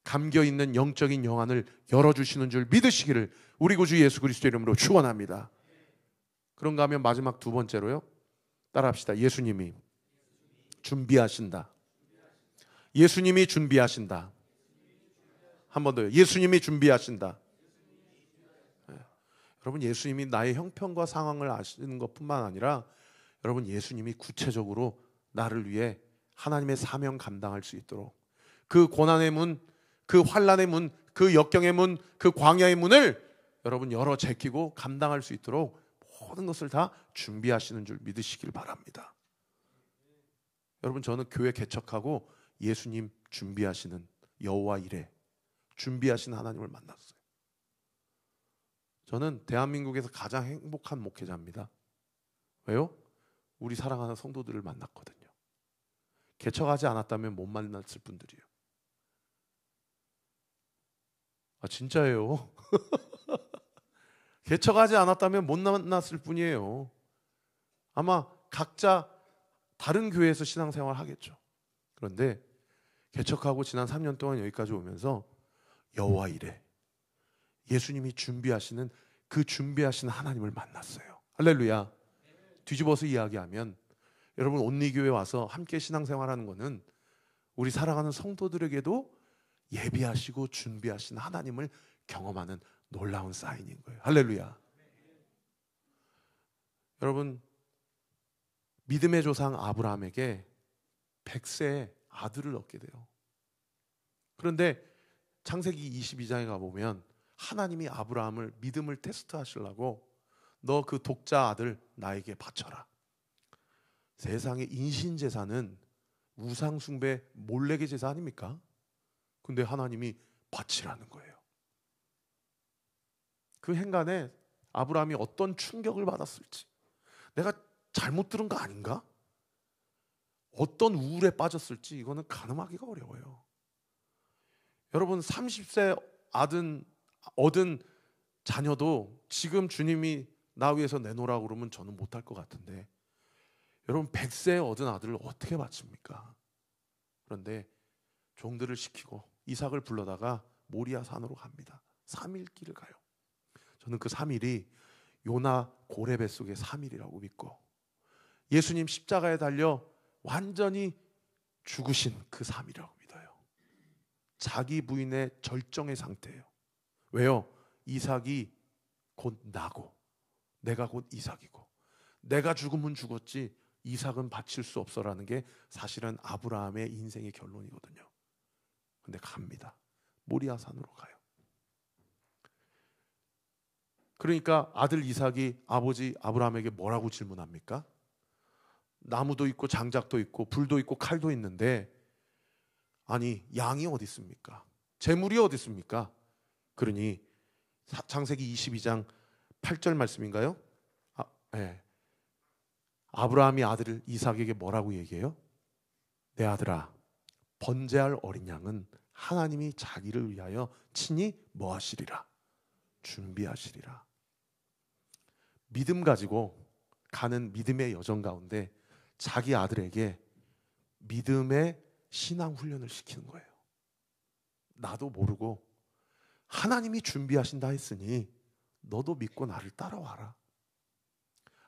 감겨있는 영적인 영안을 열어주시는 줄 믿으시기를 우리 구주 예수 그리스도 이름으로 축원합니다. 그런가 하면 마지막 두 번째로요, 따라합시다. 예수님이 준비하신다. 예수님이 준비하신다. 한 번 더요. 예수님이 준비하신다. 여러분, 예수님이 나의 형편과 상황을 아시는 것뿐만 아니라 여러분, 예수님이 구체적으로 나를 위해 하나님의 사명 감당할 수 있도록 그 고난의 문, 그 환난의 문, 그 역경의 문, 그 광야의 문을 여러분 열어 제끼고 감당할 수 있도록 모든 것을 다 준비하시는 줄 믿으시길 바랍니다. 여러분, 저는 교회 개척하고 예수님 준비하시는 여호와 이레, 준비하시는 하나님을 만났어요. 저는 대한민국에서 가장 행복한 목회자입니다. 왜요? 우리 사랑하는 성도들을 만났거든요. 개척하지 않았다면 못 만났을 분들이에요. 아, 진짜예요. 개척하지 않았다면 못 만났을 뿐이에요. 아마 각자 다른 교회에서 신앙생활 하겠죠. 그런데 개척하고 지난 3년 동안 여기까지 오면서 여호와 이레, 예수님이 준비하시는 그 준비하시는 하나님을 만났어요. 할렐루야. 뒤집어서 이야기하면 여러분, 온리교회 와서 함께 신앙생활하는 것은 우리 사랑하는 성도들에게도 예비하시고 준비하신 하나님을 경험하는 놀라운 사인인 거예요. 할렐루야. 여러분, 믿음의 조상 아브라함에게 100세의 아들을 얻게 돼요. 그런데 창세기 22장에 가보면 하나님이 아브라함을 믿음을 테스트하시려고 너 그 독자 아들 나에게 바쳐라. 세상의 인신제사는 우상숭배 몰래의 제사 아닙니까? 근데 하나님이 바치라는 거예요. 그 행간에 아브라함이 어떤 충격을 받았을지, 내가 잘못 들은 거 아닌가? 어떤 우울에 빠졌을지 이거는 가늠하기가 어려워요. 여러분, 30세 얻은 자녀도 지금 주님이 나 위해서 내놓으라고 그러면 저는 못할 것 같은데, 여러분 100세 얻은 아들을 어떻게 바칩니까? 그런데 종들을 시키고 이삭을 불러다가 모리아 산으로 갑니다. 3일 길을 가요. 저는 그 3일이 요나 고래 뱃속의 3일이라고 믿고, 예수님 십자가에 달려 완전히 죽으신 그 3일이라고 믿어요. 자기 부인의 절정의 상태예요. 왜요? 이삭이 곧 나고 내가 곧 이삭이고, 내가 죽으면 죽었지 이삭은 바칠 수 없어라는 게 사실은 아브라함의 인생의 결론이거든요. 근데 갑니다. 모리아 산으로 가요. 그러니까 아들 이삭이 아버지 아브라함에게 뭐라고 질문합니까? 나무도 있고 장작도 있고 불도 있고 칼도 있는데, 아니 양이 어디 있습니까? 재물이 어디 있습니까? 그러니 창세기 22장 8절 말씀인가요? 네. 아브라함이 아들 이삭에게 뭐라고 얘기해요? 내 아들아, 번제할 어린 양은 하나님이 자기를 위하여 친히 뭐 하시리라? 준비하시리라. 믿음 가지고 가는 믿음의 여정 가운데 자기 아들에게 믿음의 신앙 훈련을 시키는 거예요. 나도 모르고 하나님이 준비하신다 했으니 너도 믿고 나를 따라와라.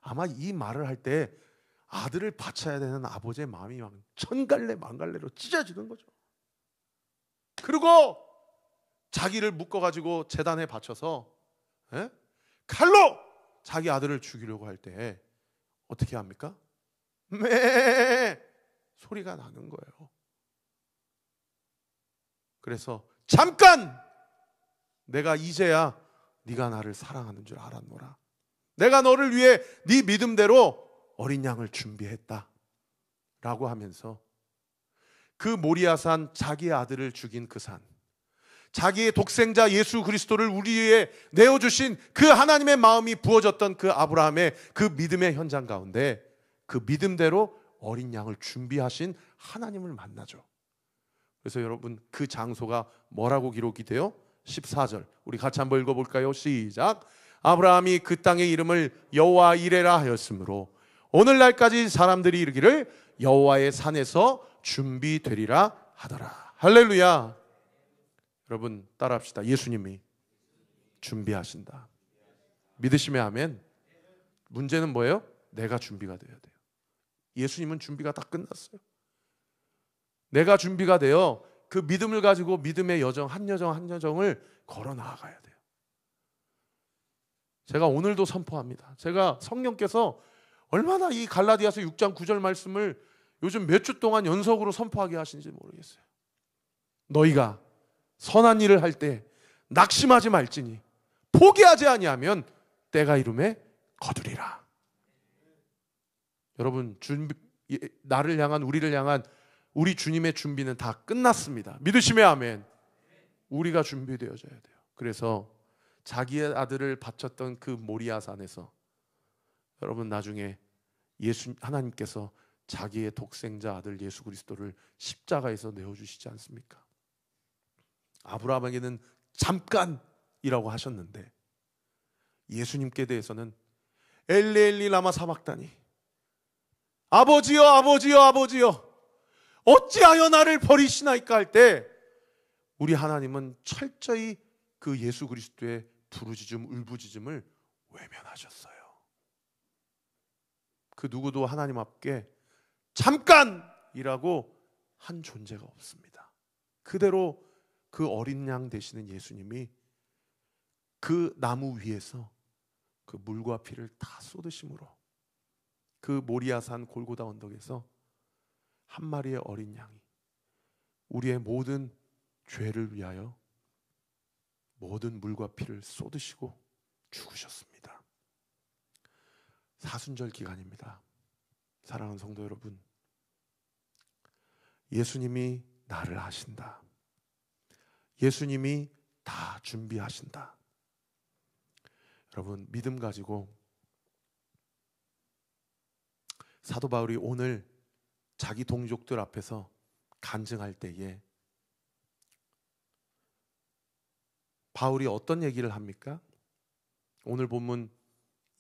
아마 이 말을 할 때 아들을 바쳐야 되는 아버지의 마음이 막 천갈래 만갈래로 찢어지는 거죠. 그리고 자기를 묶어가지고 제단에 바쳐서 칼로 자기 아들을 죽이려고 할 때 어떻게 합니까? 매 소리가 나는 거예요. 그래서 잠깐, 내가 이제야 네가 나를 사랑하는 줄 알았노라. 내가 너를 위해 네 믿음대로 어린 양을 준비했다 라고 하면서 그 모리아산, 자기의 아들을 죽인 그 산, 자기의 독생자 예수 그리스도를 우리에 내어주신 그 하나님의 마음이 부어졌던 그 아브라함의 그 믿음의 현장 가운데 그 믿음대로 어린 양을 준비하신 하나님을 만나죠. 그래서 여러분, 그 장소가 뭐라고 기록이 돼요? 14절 우리 같이 한번 읽어볼까요? 시작. 아브라함이 그 땅의 이름을 여호와 이레라 하였으므로 오늘날까지 사람들이 이르기를 여호와의 산에서 준비되리라 하더라. 할렐루야. 여러분 따라합시다. 예수님이 준비하신다. 믿으시면 아멘. 문제는 뭐예요? 내가 준비가 되어야 돼요. 예수님은 준비가 다 끝났어요. 내가 준비가 되어 그 믿음을 가지고 믿음의 여정 한 여정을 걸어 나아가야 돼요. 제가 오늘도 선포합니다. 제가 성령께서 얼마나 이 갈라디아서 6장 9절 말씀을 요즘 몇 주 동안 연속으로 선포하게 하시는지 모르겠어요. 너희가 선한 일을 할 때 낙심하지 말지니 포기하지 아니하면 때가 이름에 거두리라. 여러분 나를 향한 우리를 향한 우리 주님의 준비는 다 끝났습니다. 믿으시면 아멘. 우리가 준비되어져야 돼요. 그래서 자기의 아들을 바쳤던 그 모리아 산에서 여러분 나중에 하나님께서 자기의 독생자 아들 예수 그리스도를 십자가에서 내어주시지 않습니까? 아브라함에게는 잠깐이라고 하셨는데 예수님께 대해서는 엘리 엘리 라마 사박다니, 아버지여 아버지여 아버지여 어찌하여 나를 버리시나이까 할 때 우리 하나님은 철저히 그 예수 그리스도의 부르짖음 울부짖음을 외면하셨어요. 그 누구도 하나님 앞에 잠깐이라고 한 존재가 없습니다. 그대로 그 어린 양 되시는 예수님이 그 나무 위에서 그 물과 피를 다 쏟으심으로 그 모리아산 골고다 언덕에서 한 마리의 어린 양이 우리의 모든 죄를 위하여 모든 물과 피를 쏟으시고 죽으셨습니다. 사순절 기간입니다. 사랑하는 성도 여러분, 예수님이 나를 아신다. 예수님이 다 준비하신다. 여러분 믿음 가지고 사도 바울이 오늘 자기 동족들 앞에서 간증할 때에 바울이 어떤 얘기를 합니까? 오늘 본문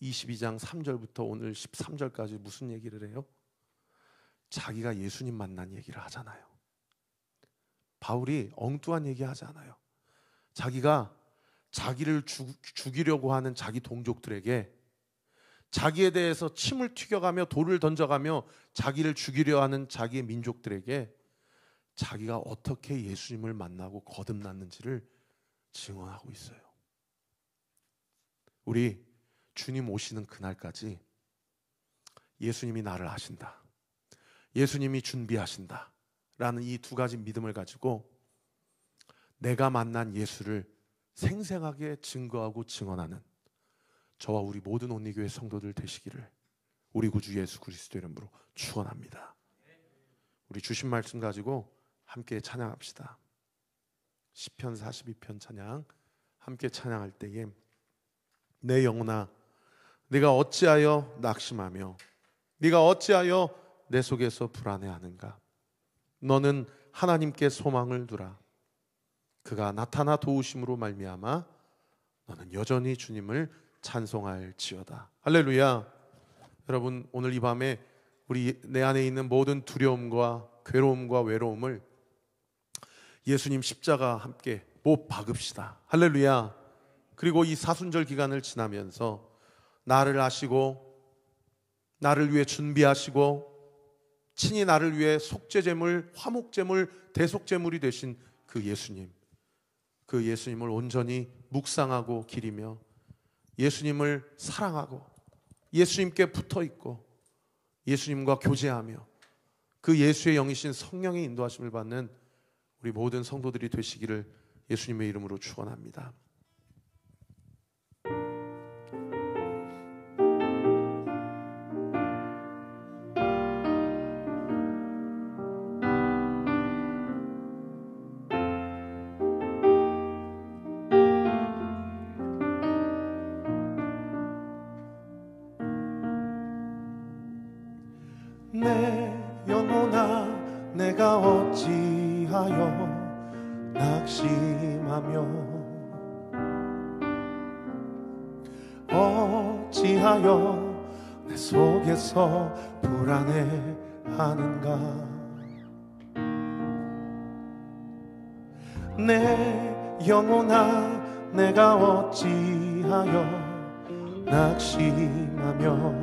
22장 3절부터 오늘 13절까지 무슨 얘기를 해요? 자기가 예수님 만난 얘기를 하잖아요. 바울이 엉뚱한 얘기 하지 않아요. 자기가 자기를 죽이려고 하는 자기 동족들에게 자기에 대해서 침을 튀겨가며 돌을 던져가며 자기를 죽이려 하는 자기의 민족들에게 자기가 어떻게 예수님을 만나고 거듭났는지를 증언하고 있어요. 우리 주님 오시는 그날까지 예수님이 나를 아신다, 예수님이 준비하신다 라는 이 두 가지 믿음을 가지고 내가 만난 예수를 생생하게 증거하고 증언하는 저와 우리 모든 온리교회 성도들 되시기를 우리 구주 예수 그리스도 이름으로 축원합니다. 우리 주신 말씀 가지고 함께 찬양합시다. 시편 42편 찬양 함께 찬양할 때에 내 영혼아 네가 어찌하여 낙심하며 네가 어찌하여 내 속에서 불안해하는가. 너는 하나님께 소망을 두라. 그가 나타나 도우심으로 말미암아 너는 여전히 주님을 찬송할지어다. 할렐루야. 여러분 오늘 이 밤에 우리 내 안에 있는 모든 두려움과 괴로움과 외로움을 예수님 십자가 함께 못 박읍시다. 할렐루야. 그리고 이 사순절 기간을 지나면서 나를 아시고 나를 위해 준비하시고 친히 나를 위해 속죄제물, 화목제물, 대속제물이 되신 그 예수님, 그 예수님을 온전히 묵상하고 기리며 예수님을 사랑하고 예수님께 붙어있고 예수님과 교제하며 그 예수의 영이신 성령의 인도하심을 받는 우리 모든 성도들이 되시기를 예수님의 이름으로 축원합니다. 내 영혼아 내가 어찌하여 낙심하며 어찌하여 내 속에서 불안해하는가? 내 영혼아 내가 어찌하여 낙심하며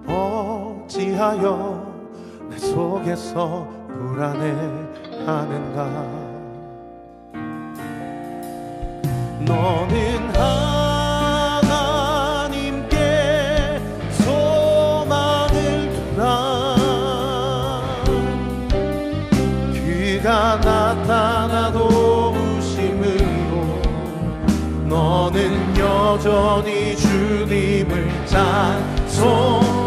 어찌하여 내 속에서 불안해하는가? 너는 하나님께 소망을 두라. 그가 나타나 도우심으로 너는 여전히 주님을 찬송할지어다.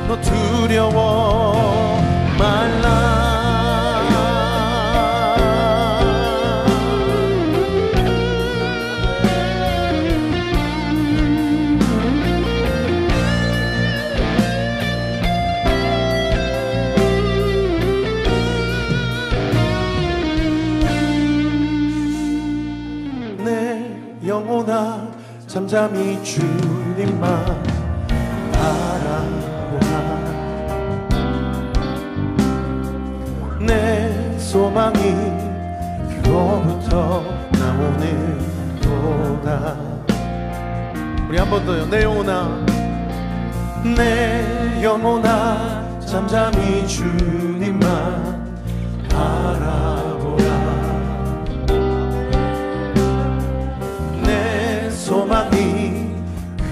너 두려워 말라. 내 영혼아 잠잠히 주님만 바라보라. 내 소망이 그로부터 나오는도다. 우리 한 번 더요. 내 영혼아 내 영혼아 잠잠히 주님만 바라보라. 내 소망이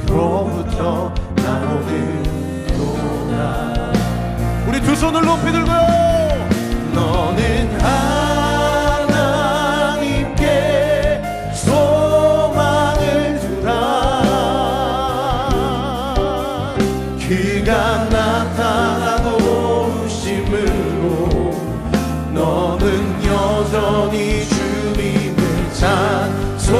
그로부터 나오는도다. 우리 두 손을 높이 들고요. 너는 하나님께 소망을 두라. 그가 나타나 도우심으로 너는 여전히 주님을 찬송할지어다.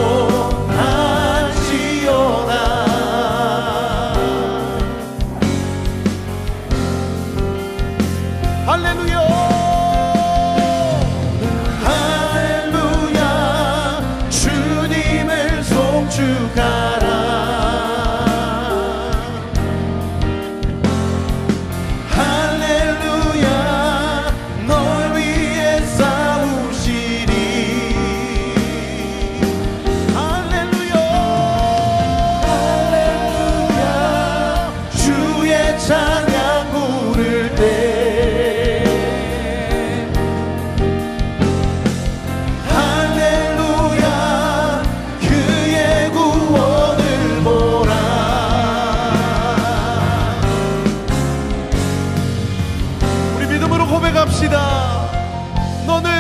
할렐루야. 할렐루야. 주님을 송축하라. 할렐루야. 널 위해 싸우시리. 할렐루야. 할렐루야. 주의 찬양 부를 때 고백합시다. 너는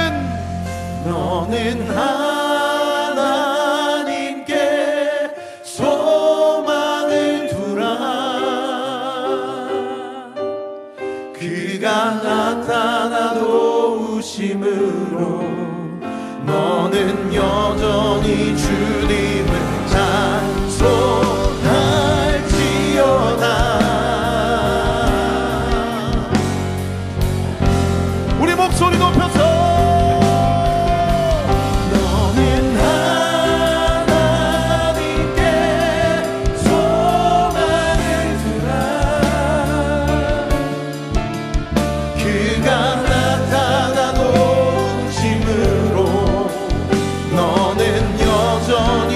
하나님께 소망을 두라. 그가 나타나 도우심으로 너는 여전히 주님을 찬송할지어다. 소리 높여서 너는 하나님께 소망을 두라. 그가 나타나 도우심으로 너는 여전히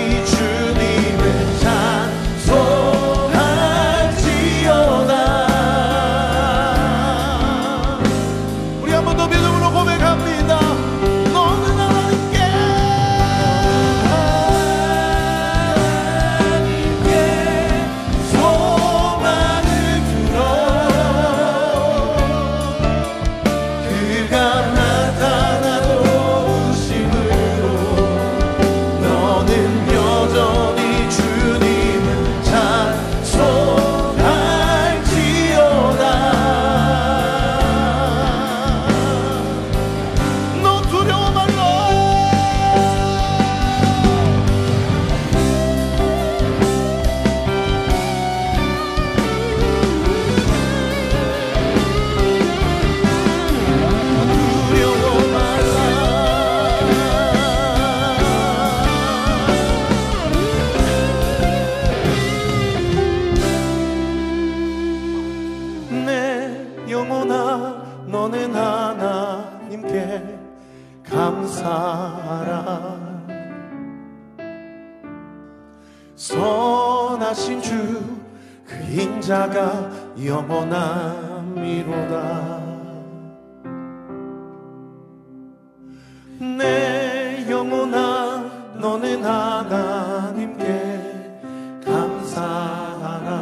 선하신 주 그 인자가 영원함이로다. 내 영혼아 너는 하나님께 감사하라.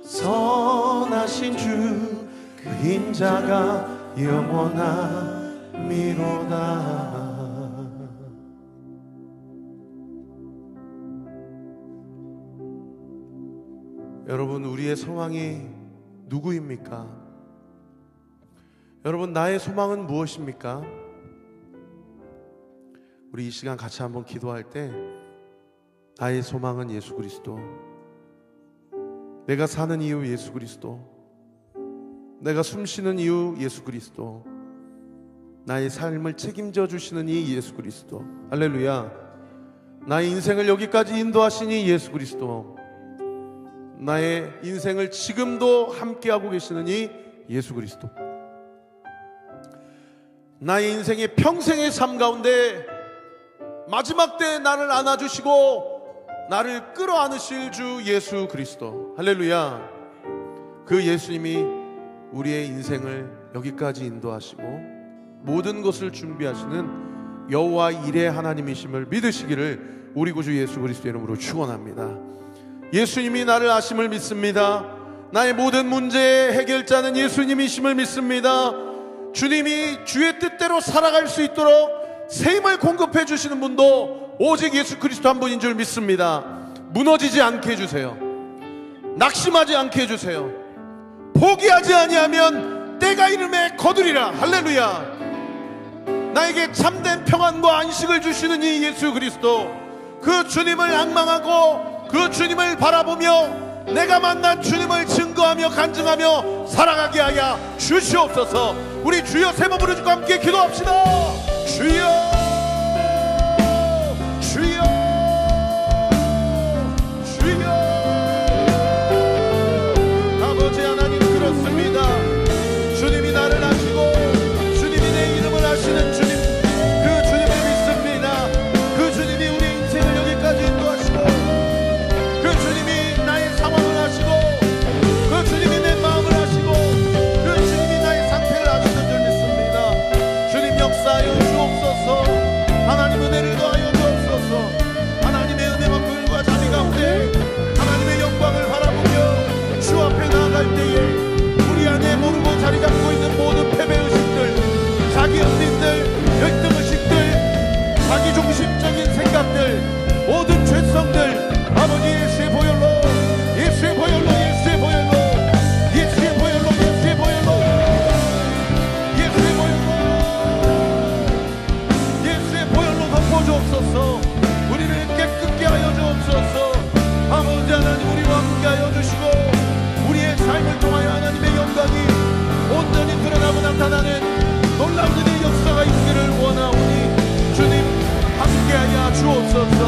선하신 주 그 인자가 영원함이로다. 여러분, 우리의 소망이 누구입니까? 여러분, 나의 소망은 무엇입니까? 우리 이 시간 같이 한번 기도할 때 나의 소망은 예수 그리스도, 내가 사는 이유 예수 그리스도, 내가 숨쉬는 이유 예수 그리스도, 나의 삶을 책임져 주시는 이 예수 그리스도. 할렐루야. 나의 인생을 여기까지 인도하시니 예수 그리스도, 나의 인생을 지금도 함께하고 계시는 이 예수 그리스도, 나의 인생의 평생의 삶 가운데 마지막 때 나를 안아주시고 나를 끌어안으실 주 예수 그리스도. 할렐루야. 그 예수님이 우리의 인생을 여기까지 인도하시고 모든 것을 준비하시는 여호와 일의 하나님이심을 믿으시기를 우리 구주 예수 그리스도의 이름으로 축원합니다. 예수님이 나를 아심을 믿습니다. 나의 모든 문제의 해결자는 예수님이심을 믿습니다. 주님이 주의 뜻대로 살아갈 수 있도록 새 힘을 공급해 주시는 분도 오직 예수 그리스도 한 분인 줄 믿습니다. 무너지지 않게 해주세요. 낙심하지 않게 해주세요. 포기하지 아니하면 때가 이름에 거두리라. 할렐루야. 나에게 참된 평안과 안식을 주시는 이 예수 그리스도, 그 주님을 앙망하고 그 주님을 바라보며 내가 만난 주님을 증거하며 간증하며 살아가게 하여 주시옵소서. 우리 주여 세 번 부르짖고 함께 기도합시다. 주여, 주여, 주여. 아버지 하나님, 그렇습니다. 주님이 나를 아시고 주님이 내 이름을 아시는 주님, 그 주님을 믿습니다. 그 주님이 우리의 인생을 여기까지 인도하시고 그 주님이 나의 상황을 아시고 그 주님이 내 마음을 아시고 그 주님이 나의 상태를 아시는 줄 믿습니다. 주님 역사하여 주옵소서. 하나님 은혜를 더하여 주옵소서. 하나님의 은혜와 긍휼과 자비 가운데 하나님의 영광을 바라보며 주 앞에 나아갈 때에 우리 안에 모르고 자리 잡고 있는 모든 패배의식들, 자기 은민들, 열등의식들, 자기중심적인 생각들, 모든 죄성들 아버지 예수의 보혈로, 예수의 보혈로, 예수의 보혈로, 예수의 보혈로, 예수의 보혈로, 예수의 보혈로, 예수의 보혈로 덮어주옵소서. 우리를 깨끗게 하여 주옵소서. 아버지 하나님, 우리와 함께 하여 주시고 우리의 삶을 통하여 하나님의 영광이 온전히 드러나고 나타나는 놀라운 은혜의 역사가 있기를 원하오니 주님 함께하여 주옵소서.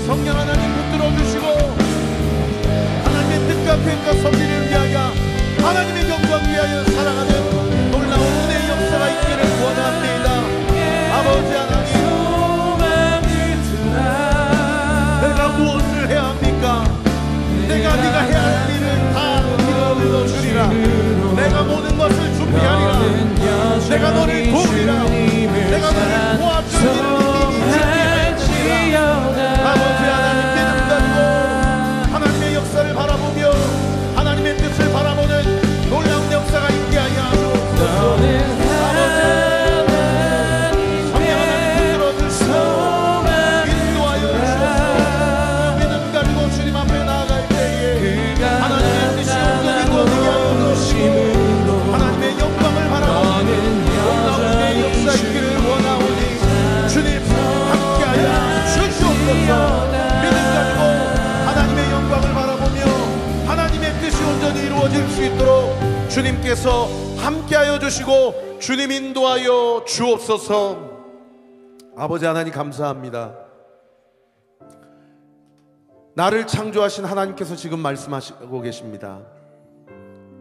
성령 하나님 붙들어 주시고 하나님의 뜻과 계획과 섭리를 위하여 하나님의 영광 위하여 살아가는 놀라운 은혜의 역사가 있기를 원합니다. 아버지 하나님, 내가 무엇을 해야 합니까? 내가 네가 해야 할 일을 다 이루어 주리라. 내가 모든 것을 준비하리라. 내가 너를 도우리라. 내가 너를 도와주리라. 아버지 하나님, 믿음 가지고 하나님의 역사를 바라보며 하나님의 뜻을 바라보는 놀라운 역사가 있게 하여 주옵소서. 아버지 성령 하나님 붙들어 주시고 인도하여 주옵소서. 믿음 가지고 주님 앞에 나아갈 때에 하나님의 뜻이 온전히 이루어지게 하여 주시고 하나님의 영광을 바라보는 놀라운 은혜의 역사 있기를 원하오니 주님 함께하여 주시옵소서. 믿음 가지고 하나님의 영광을 바라보며 하나님의 뜻이 온전히 이루어질 수 있도록 주님께서 함께하여 주시고 주님 인도하여 주옵소서. 아버지 하나님, 감사합니다. 나를 창조하신 하나님께서 지금 말씀하시고 계십니다.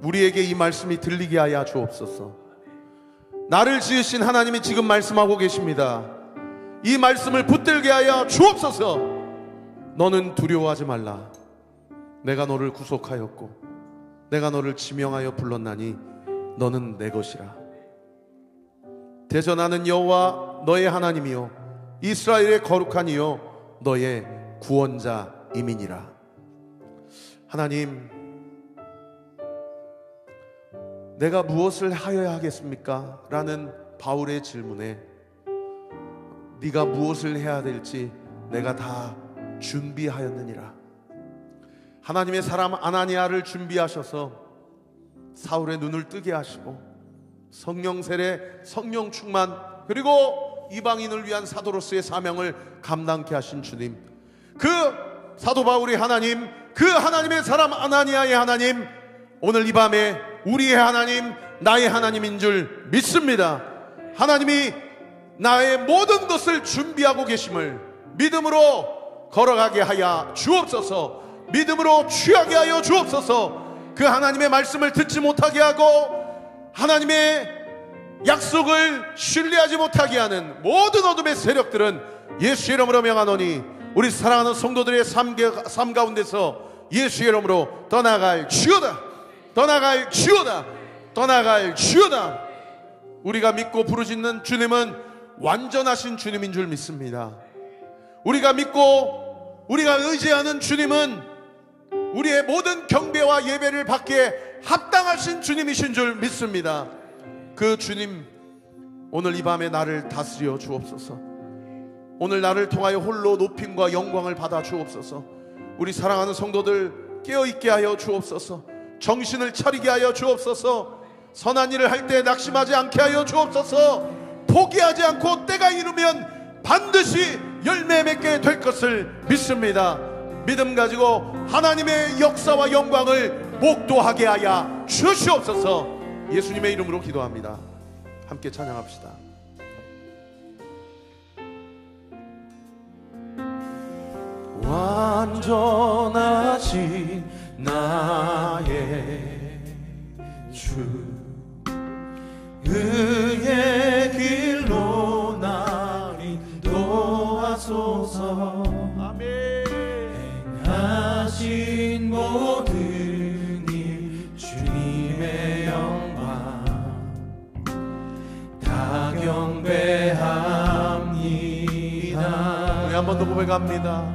우리에게 이 말씀이 들리게 하여 주옵소서. 나를 지으신 하나님이 지금 말씀하고 계십니다. 이 말씀을 붙들게 하여 주옵소서. 너는 두려워하지 말라. 내가 너를 구속하였고 내가 너를 지명하여 불렀나니 너는 내 것이라. 대전하는 여호와 너의 하나님이요 이스라엘의 거룩한 이요 너의 구원자임이니라. 하나님, 내가 무엇을 하여야 하겠습니까? 라는 바울의 질문에 네가 무엇을 해야 될지 내가 다 준비하였느니라. 하나님의 사람 아나니아를 준비하셔서 사울의 눈을 뜨게 하시고 성령 세례, 성령 충만, 그리고 이방인을 위한 사도로서의 사명을 감당케 하신 주님, 그 사도 바울의 하나님, 그 하나님의 사람 아나니아의 하나님, 오늘 이 밤에 우리의 하나님, 나의 하나님인 줄 믿습니다. 하나님이 나의 모든 것을 준비하고 계심을 믿음으로 걸어가게 하여 주옵소서. 믿음으로 취하게 하여 주옵소서. 그 하나님의 말씀을 듣지 못하게 하고 하나님의 약속을 신뢰하지 못하게 하는 모든 어둠의 세력들은 예수의 이름으로 명하노니 우리 사랑하는 성도들의 삶 가운데서 예수의 이름으로 떠나갈 주여다, 떠나갈 주여다, 떠나갈 주여다. 우리가 믿고 부르짖는 주님은 완전하신 주님인 줄 믿습니다. 우리가 믿고 우리가 의지하는 주님은 우리의 모든 경배와 예배를 받기에 합당하신 주님이신 줄 믿습니다. 그 주님, 오늘 이 밤에 나를 다스려 주옵소서. 오늘 나를 통하여 홀로 높임과 영광을 받아 주옵소서. 우리 사랑하는 성도들 깨어있게 하여 주옵소서. 정신을 차리게 하여 주옵소서. 선한 일을 할 때 낙심하지 않게 하여 주옵소서. 포기하지 않고 때가 이르면 반드시 열매 맺게 될 것을 믿습니다. 믿음 가지고 하나님의 역사와 영광을 목도하게 하여 주시옵소서. 예수님의 이름으로 기도합니다. 함께 찬양합시다. 완전하신 나의 주, 그의 길로 날 인도하소서. 아멘. 행하신 모든 일 주님의 영광 다 경배합니다. 우리 한 번 더 고백합니다.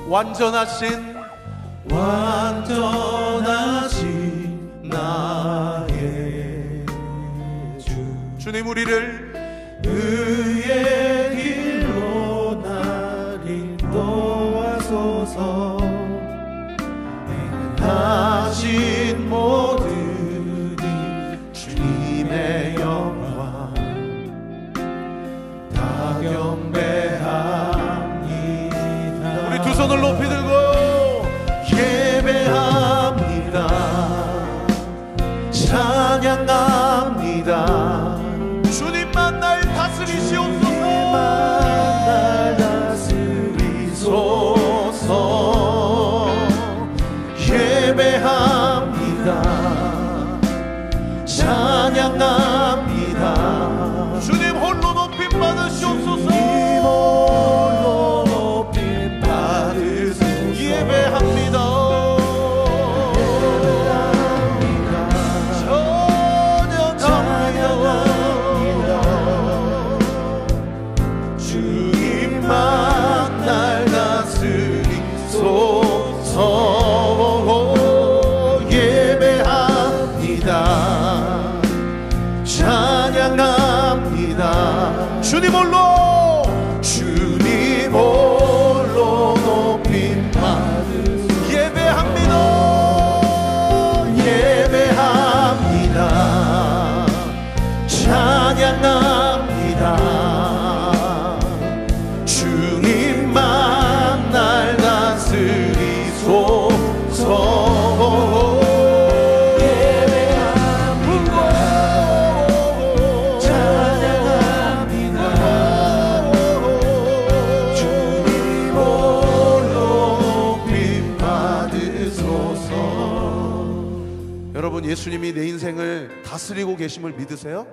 완전하신 나의 주님, 우리를 그의 길로 날 인도하소서. 행하신 모든 일 주님의 영광 다 경배합니다. 우리 두 손을 높이 들고 예배합니다. 찬양합니다. 주님만 날 다스리시옵소서. 날 다스리소서. 예배합니다. 찬양합니다. 주님 홀로 높임 받으시옵소서. 주님 홀로 높임 받으소서. 예배합니다. 주님만 날 다스리소서. 예배합니다. 찬양합니다. 주님 홀로, 주님 홀로 높임 받으소서. 예배합니다. 예배합니다. 찬양합니다. 주님만 날 다스리소서. 예배합니다. 찬양합니다. 주님 홀로 높임 받으소서. 여러분, 예수님이 내 인생을 다스리고 계심을 믿으세요?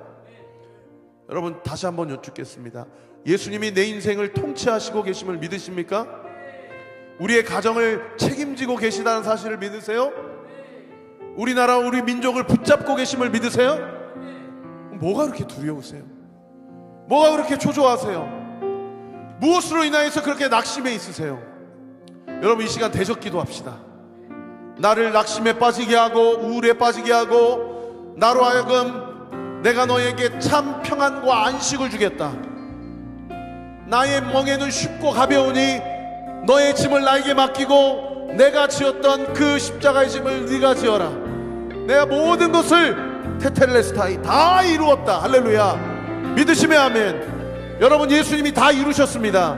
여러분 다시 한번 여쭙겠습니다. 예수님이 내 인생을 통치하시고 계심을 믿으십니까? 우리의 가정을 책임지고 계시다는 사실을 믿으세요? 우리나라 우리 민족을 붙잡고 계심을 믿으세요? 뭐가 그렇게 두려우세요? 뭐가 그렇게 초조하세요? 무엇으로 인하여서 그렇게 낙심해 있으세요? 여러분 이 시간 대적 기도합시다. 나를 낙심에 빠지게 하고 우울에 빠지게 하고 나로 하여금 내가 너에게 참 평안과 안식을 주겠다. 나의 멍에는 쉽고 가벼우니 너의 짐을 나에게 맡기고 내가 지었던 그 십자가의 짐을 네가 지어라. 내가 모든 것을 테텔레스타이 다 이루었다. 할렐루야. 믿으시면 아멘. 여러분 예수님이 다 이루셨습니다.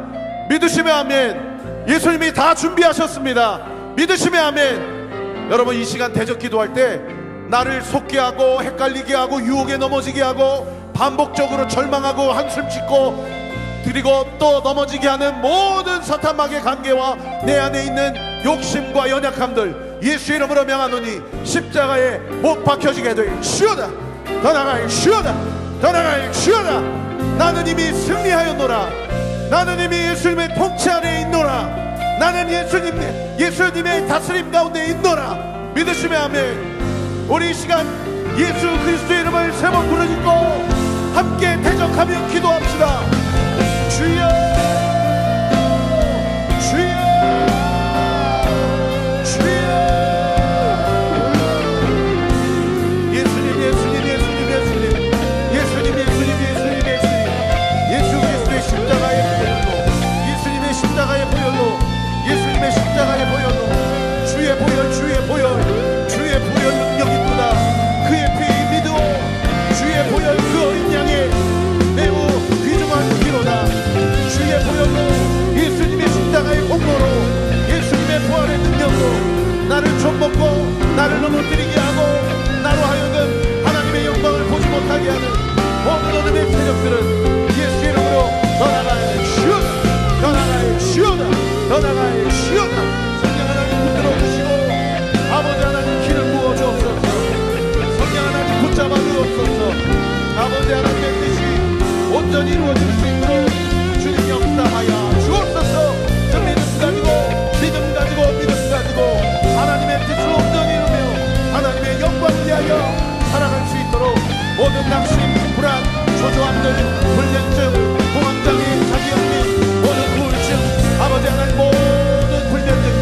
믿으시면 아멘. 예수님이 다 준비하셨습니다. 믿으시면 아멘. 여러분 이 시간 대적 기도할 때 나를 속게 하고 헷갈리게 하고 유혹에 넘어지게 하고 반복적으로 절망하고 한숨 짓고 그리고 또 넘어지게 하는 모든 사탄마귀의 관계와 내 안에 있는 욕심과 연약함들 예수의 이름으로 명하노니 십자가에 못 박혀지게 되길 주여다. 더 나아가길 주여다. 더 나아가길 주여다. 나는 이미 승리하였노라. 나는 이미 예수님의 통치 아래에 있노라. 나는 예수님의 다스림 가운데 있노라. 믿으시면 아멘. 우리 이 시간 예수 그리스도의 이름을 세 번 부르짖고 함께 대적하며 기도합시다. 주여 주여 주여. 예수님 예수님 예수님 예수님 예수님 예수님 예수님 예수님 예수 그리스도의 십자가의 보혈로 예수님의 십자가의 보혈로 예수님의 십자가의 보혈로 주의 보혈 주의 보혈 주의 보혈 능력이 있구나. 그의 피에 믿어 주의 보혈 그 어린 양의 매우 귀중한 피로다. 주의 보혈로 예수님의 십자가의 공로로 예수님의 부활의 능력으로 나를 좀먹고 나를 넘어뜨리게 하고 나로 하여금 하나님의 영광을 보지 못하게 하는 모든 어둠의 세력들은 예수의 이름으로 떠나가야 주여다. 떠나가야 주여다. 떠나가야 주여다. 성령 하나님 붙들어 주시고 아버지 하나님 길을 부어 주옵소서. 성령 하나님 붙잡아 주옵소서. 아버지 하나님의 뜻이 온전히 이루어질 수 있도록 주님 역사하여 주옵소서. 믿음 가지고 하나님의 뜻을 온전히 이루며 하나님의 영광을 위하여 살아갈 수 있도록 모든 낙심, 불안, 초조함들, 불면증, 공황장애, 자기연민, 모든 우울증, 아버지 하나님 모든 불면증들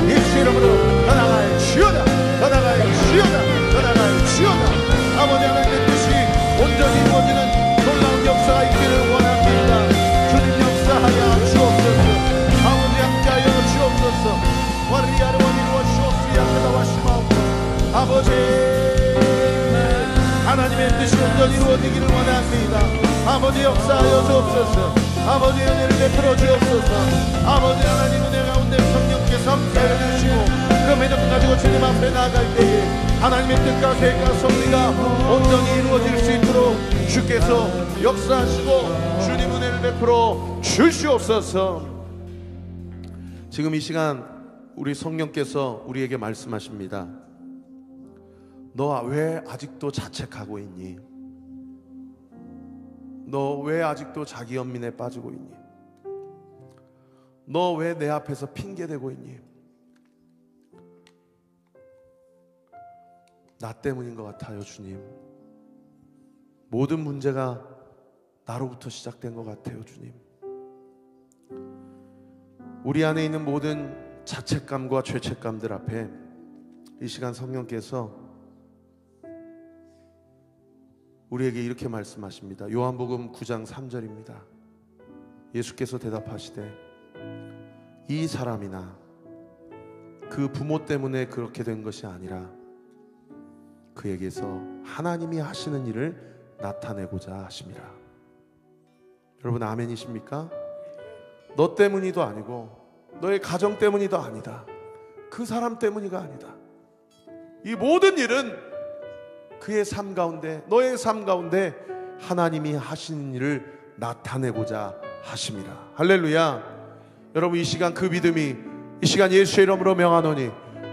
예수 이름으로 떠나가야 주여다. 떠나가야 주여다. 떠나가야 주여다. 아버지 하나님의 뜻이 온전히 이루어지는 놀라운 역사가 있기를 원합니다. 주님 역사하여 주옵소서. 아버지 함께하여 주옵소서. 와리아르 원이루어 주옵소서. 양에다와 심하옵소서. 아버지 하나님의 뜻이 온전히 이루어지기를 원합니다. 아버지 역사하여 주옵소서. 아버지 은혜를 베풀어 주옵소서. 아버지 하나님 은혜 가운데 성령께서 함께하여 주시고 그 믿음 가지고 주님 앞에 나아갈 때에 하나님의 뜻과 계획과 섭리가 온전히 이루어질 수 있도록 주께서 역사하시고 주님 은혜를 베풀어 주시옵소서. 지금 이 시간 우리 성령께서 우리에게 말씀하십니다. 너 왜 아직도 자책하고 있니? 너 왜 아직도 자기 연민에 빠지고 있니? 너 왜 내 앞에서 핑계대고 있니? 나 때문인 것 같아요, 주님. 모든 문제가 나로부터 시작된 것 같아요, 주님. 우리 안에 있는 모든 자책감과 죄책감들 앞에 이 시간 성령께서 우리에게 이렇게 말씀하십니다. 요한복음 9장 3절입니다. 예수께서 대답하시되 이 사람이나 그 부모 때문에 그렇게 된 것이 아니라 그에게서 하나님이 하시는 일을 나타내고자 하심이라. 여러분 아멘이십니까? 너 때문이도 아니고 너의 가정 때문이도 아니다. 그 사람 때문이가 아니다. 이 모든 일은 그의 삶 가운데 너의 삶 가운데 하나님이 하시는 일을 나타내고자 하심이라. 할렐루야. 여러분 이 시간 그 믿음이 이 시간 예수의 이름으로 명하노니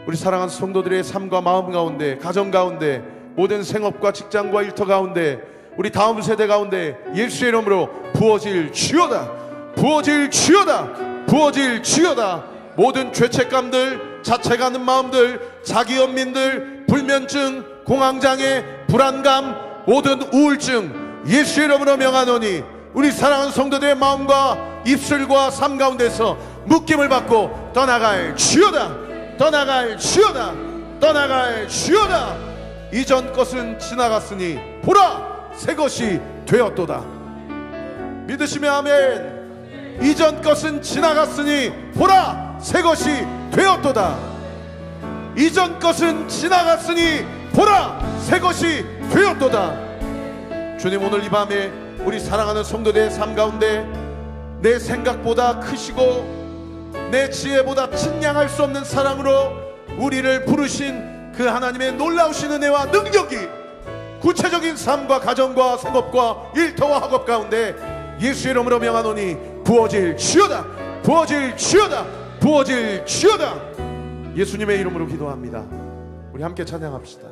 우리 사랑하는 성도들의 삶과 마음 가운데 가정 가운데 모든 생업과 직장과 일터 가운데 우리 다음 세대 가운데 예수의 이름으로 부어질 주여다, 부어질 주여다, 부어질 주여다. 모든 죄책감들, 자책하는 마음들, 자기 연민들, 불면증, 공황장애, 불안감, 모든 우울증 예수의 이름으로 명하노니 우리 사랑하는 성도들의 마음과 입술과 삶 가운데서 묶임을 받고 떠나갈 주여다, 떠나갈 주여다, 떠나갈 주여다. 이전 것은 지나갔으니 보라 새 것이 되었도다. 믿으시면 아멘. 이전 것은 지나갔으니 보라 새 것이 되었도다. 이전 것은 지나갔으니 보라 새 것이 되었도다. 주님, 오늘 이 밤에 우리 사랑하는 성도들의 삶 가운데 내 생각보다 크시고 내 지혜보다 측량할 수 없는 사랑으로 우리를 부르신 그 하나님의 놀라우신 은혜와 능력이 구체적인 삶과 가정과 생업과 일터와 학업 가운데 예수의 이름으로 명하노니 부어질 주여다, 부어질 주여다, 부어질 주여다. 예수님의 이름으로 기도합니다. 우리 함께 찬양합시다.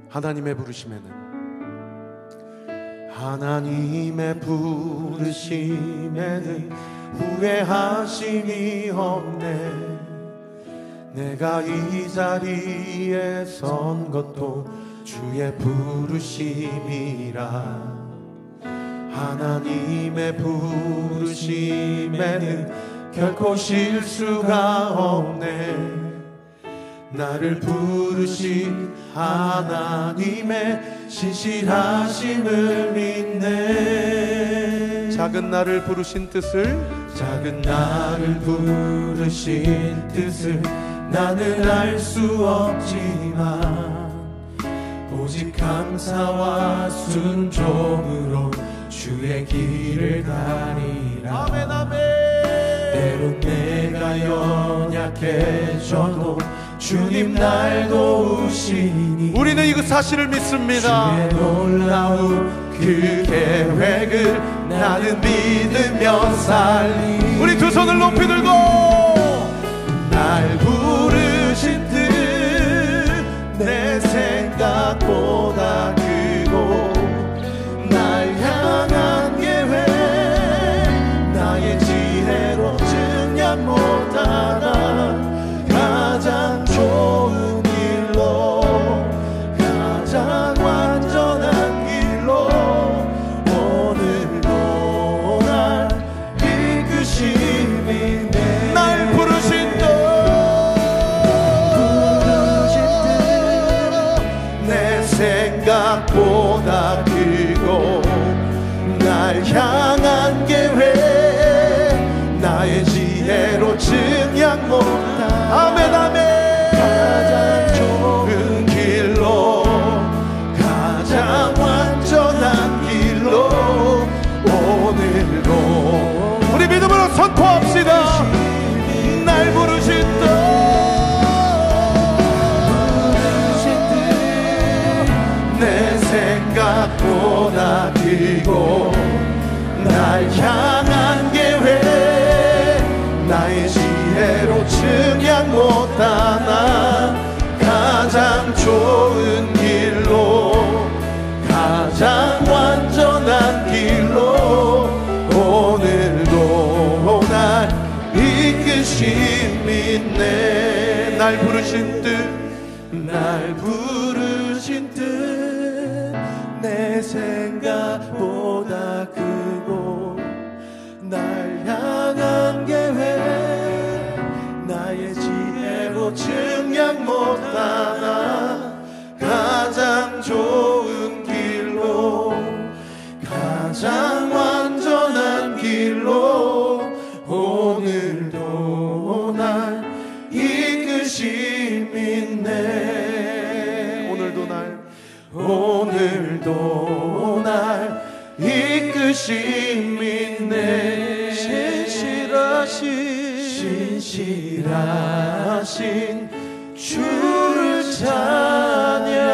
하나님의 부르심에는, 하나님의 부르심에는 후회하심이 없네. 내가 이 자리에 선 것도 주의 부르심이라. 하나님의 부르심에는 결코 실수가 없네. 나를 부르신 하나님의 신실하심을 믿네. 작은 나를 부르신 뜻을, 작은 나를 부르신 뜻을 나는 알 수 없지만 오직 감사와 순종으로 주의 길을 가리라. 아멘, 아멘. 때론 내가 연약해져도 주님 날 도우시니 우리는 이 사실을 믿습니다. 주의 놀라운 그 계획을 나는 믿으며 살리. 우리 두 손을 높이 들고 날 부르신 뜻 내 생각보다 크고 날 향한 계획 나의 지혜로 증량 못하나 가장 좋은 길로 가장 완전한 길로 오늘도 날 이끄심이 날 부르신 뜻, 내 생각보다 크고 날 향한 계획 나의 지혜로 증량 못한 아멘, 아멘. 가장 좋은 길로 가장 완전한 길로 오늘도 우리 믿음으로 선포합시다. 날 부르신 뜻, 내 생각보다 크고 날 향한 계획 나의 지혜로 증량 못하나 가장 좋은 길로 가장 완전한 길로 오늘도 날 이끄심 있네. 날 부르신 뜻, 날 부르신 뜻 내 생각보다 크고 날 향한 계획 나의 지혜로 증량 못하나 가장 좋은 길로 가장 완전한 길로 오늘도 날 이끄심 있네. 오늘도 날 이끄심 있네. 신실하신 주를 찬양해.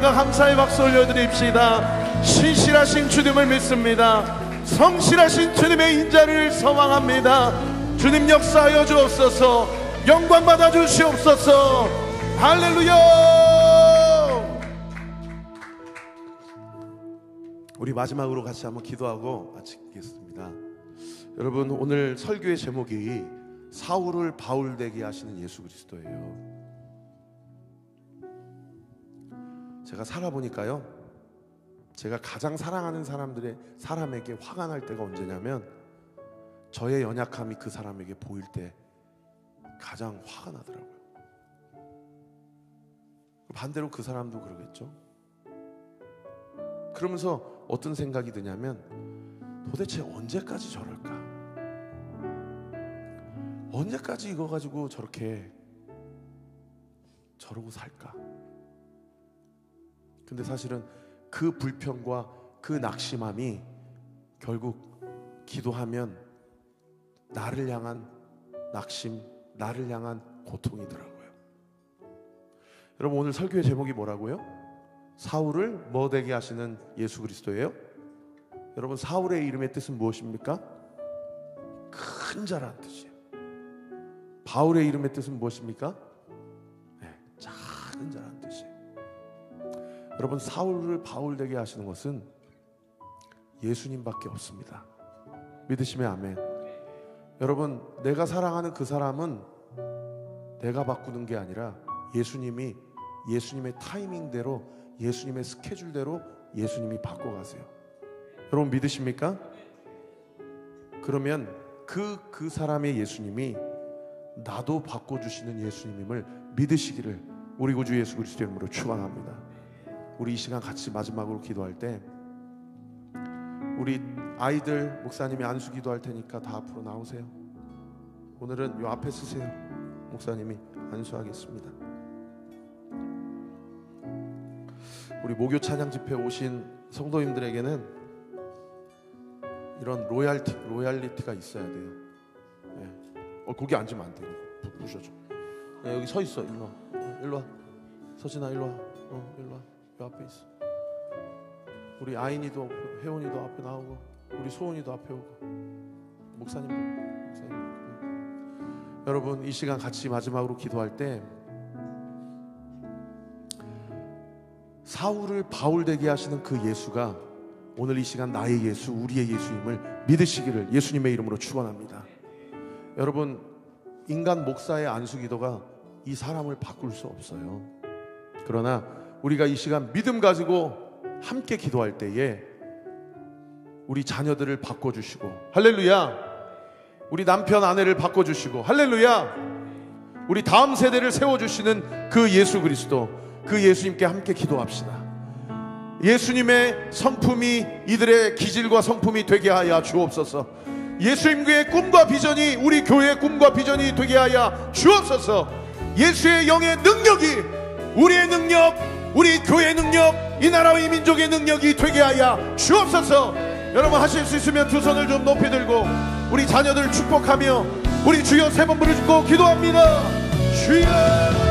기도가 감사의 박수 올려드립시다. 신실하신 주님을 믿습니다. 성실하신 주님의 인자를 소망합니다. 주님 역사하여 주옵소서. 영광 받아 주시옵소서. 할렐루야. 우리 마지막으로 같이 한번 기도하고 마치겠습니다. 여러분, 오늘 설교의 제목이 사울을 바울 되게 하시는 예수 그리스도예요. 제가 살아보니까요, 제가 가장 사랑하는 사람에게 화가 날 때가 언제냐면 저의 연약함이 그 사람에게 보일 때 가장 화가 나더라고요. 반대로 그 사람도 그러겠죠. 그러면서 어떤 생각이 드냐면 도대체 언제까지 저럴까? 언제까지 이거 가지고 저러고 살까? 근데 사실은 그 불평과 그 낙심함이 결국 기도하면 나를 향한 낙심, 나를 향한 고통이더라고요. 여러분, 오늘 설교의 제목이 뭐라고요? 사울을 뭐 되게 하시는 예수 그리스도예요? 여러분, 사울의 이름의 뜻은 무엇입니까? 큰 자라는 뜻이에요. 바울의 이름의 뜻은 무엇입니까? 네, 작은 자라는 뜻이에요. 여러분, 사울을 바울 되게 하시는 것은 예수님밖에 없습니다. 믿으시면 아멘. 여러분, 내가 사랑하는 그 사람은 내가 바꾸는 게 아니라 예수님의 타이밍대로, 예수님의 스케줄대로 예수님이 바꿔가세요. 여러분, 믿으십니까? 그러면 그 사람의 예수님이 나도 바꿔주시는 예수님임을 믿으시기를 우리 구주 예수 그리스도 이름으로 축원합니다. 우리 이 시간 같이 마지막으로 기도할 때 우리 아이들 목사님이 안수 기도할 테니까 다 앞으로 나오세요. 오늘은 요 앞에 쓰세요. 목사님이 안수하겠습니다. 우리 목요 찬양 집회 오신 성도님들에게는 이런 로얄리티가 있어야 돼요. 네. 거기 앉으면 안 돼요. 부셔줘. 네, 여기 서 있어. 일로 와. 일로 와. 서진아, 일로 와. 일로 와. 요 앞에 있어. 우리 아인이도, 혜원이도 앞에 나오고, 우리 소은이도 앞에 오고, 목사님도. 여러분, 이 시간 같이 마지막으로 기도할 때 사울을 바울 되게 하시는 그 예수가 오늘 이 시간 나의 예수, 우리의 예수님을 믿으시기를 예수님의 이름으로 축원합니다. 여러분, 인간 목사의 안수기도가 이 사람을 바꿀 수 없어요. 그러나 우리가 이 시간 믿음 가지고 함께 기도할 때에 우리 자녀들을 바꿔주시고, 할렐루야, 우리 남편 아내를 바꿔주시고, 할렐루야, 우리 다음 세대를 세워주시는 그 예수 그리스도, 그 예수님께 함께 기도합시다. 예수님의 성품이 이들의 기질과 성품이 되게 하여 주옵소서. 예수님의 꿈과 비전이 우리 교회의 꿈과 비전이 되게 하여 주옵소서. 예수의 영의 능력이 우리의 능력, 우리 교회의 능력, 이 나라와 이 민족의 능력이 되게 하여 주옵소서. 여러분, 하실 수 있으면 두 손을 좀 높이 들고 우리 자녀들을 축복하며 우리 주여 세 번 부르짖고 기도합니다. 주여.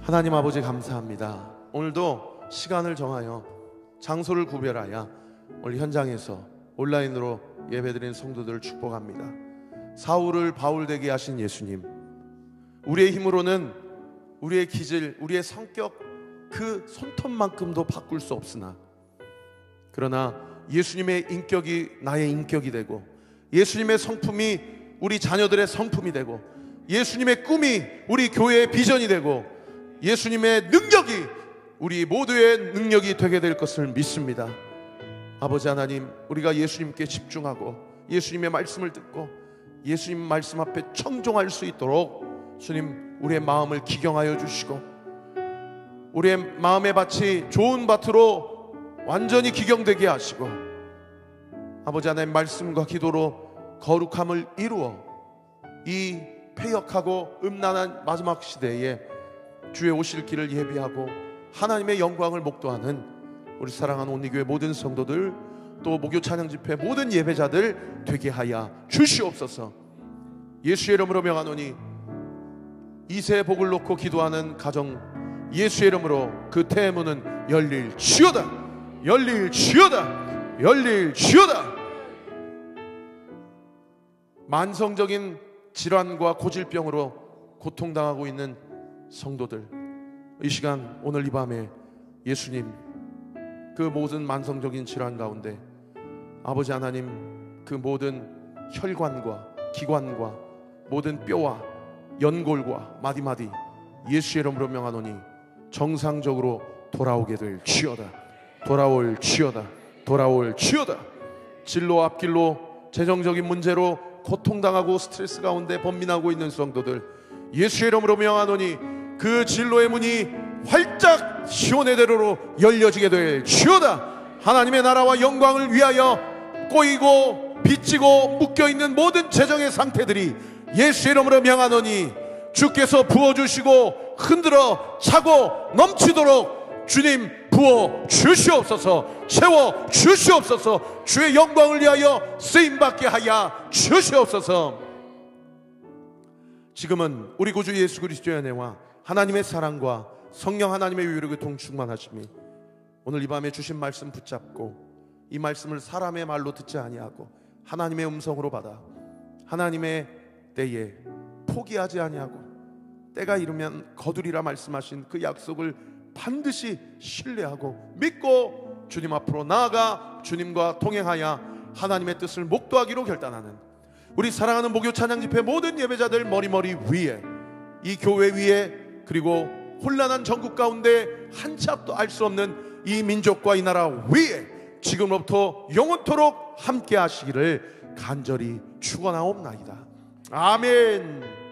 하나님 아버지 감사합니다. 오늘도 시간을 정하여 장소를 구별하여 오늘 현장에서 온라인으로 예배드린 성도들을 축복합니다. 사울을 바울 되게 하신 예수님, 우리의 힘으로는 우리의 기질, 우리의 성격 그 손톱만큼도 바꿀 수 없으나, 그러나 예수님의 인격이 나의 인격이 되고, 예수님의 성품이 우리 자녀들의 성품이 되고, 예수님의 꿈이 우리 교회의 비전이 되고, 예수님의 능력이 우리 모두의 능력이 되게 될 것을 믿습니다. 아버지 하나님, 우리가 예수님께 집중하고 예수님의 말씀을 듣고 예수님 말씀 앞에 청종할 수 있도록 주님 우리의 마음을 기경하여 주시고, 우리의 마음의 밭이 좋은 밭으로 완전히 기경되게 하시고, 아버지 하나님 말씀과 기도로 거룩함을 이루어 이 패역하고 음란한 마지막 시대에 주의 오실 길을 예비하고 하나님의 영광을 목도하는 우리 사랑하는 온리교회 모든 성도들, 또 목요 찬양 집회 모든 예배자들 되게 하여 주시옵소서. 예수의 이름으로 명하노니 이세 복을 놓고 기도하는 가정 예수의 이름으로 그 태문은 열릴지어다, 열릴지어다, 열릴지어다. 만성적인 질환과 고질병으로 고통당하고 있는 성도들, 이 시간 오늘 이 밤에 예수님 그 모든 만성적인 질환 가운데 아버지 하나님 그 모든 혈관과 기관과 모든 뼈와 연골과 마디마디 예수의 이름으로 명하노니 정상적으로 돌아오게 될지어다, 돌아올지어다, 돌아올지어다. 진로 앞길로 재정적인 문제로 고통당하고 스트레스 가운데 번민하고 있는 성도들 예수의 이름으로 명하노니 그 진로의 문이 활짝 시온의 대로로 열려지게 될지어다. 하나님의 나라와 영광을 위하여 꼬이고 빚지고 묶여있는 모든 재정의 상태들이 예수의 이름으로 명하노니 주께서 부어주시고 흔들어 차고 넘치도록 주님 부어 주시옵소서, 채워 주시옵소서, 주의 영광을 위하여 쓰임받게 하여 주시옵소서. 지금은 우리 구주 예수 그리스도의 은혜와 하나님의 사랑과 성령 하나님의 위로가 동충만하심이 오늘 이 밤에 주신 말씀 붙잡고 이 말씀을 사람의 말로 듣지 아니하고 하나님의 음성으로 받아 하나님의 때에 포기하지 아니하고 때가 이르면 거두리라 말씀하신 그 약속을 반드시 신뢰하고 믿고 주님 앞으로 나아가 주님과 동행하여 하나님의 뜻을 목도하기로 결단하는 우리 사랑하는 목요 찬양 집회 모든 예배자들 머리머리 위에, 이 교회 위에, 그리고 혼란한 전국 가운데 한 치 앞도 알 수 없는 이 민족과 이 나라 위에 지금부터 영원토록 함께 하시기를 간절히 축원하옵나이다. 아멘.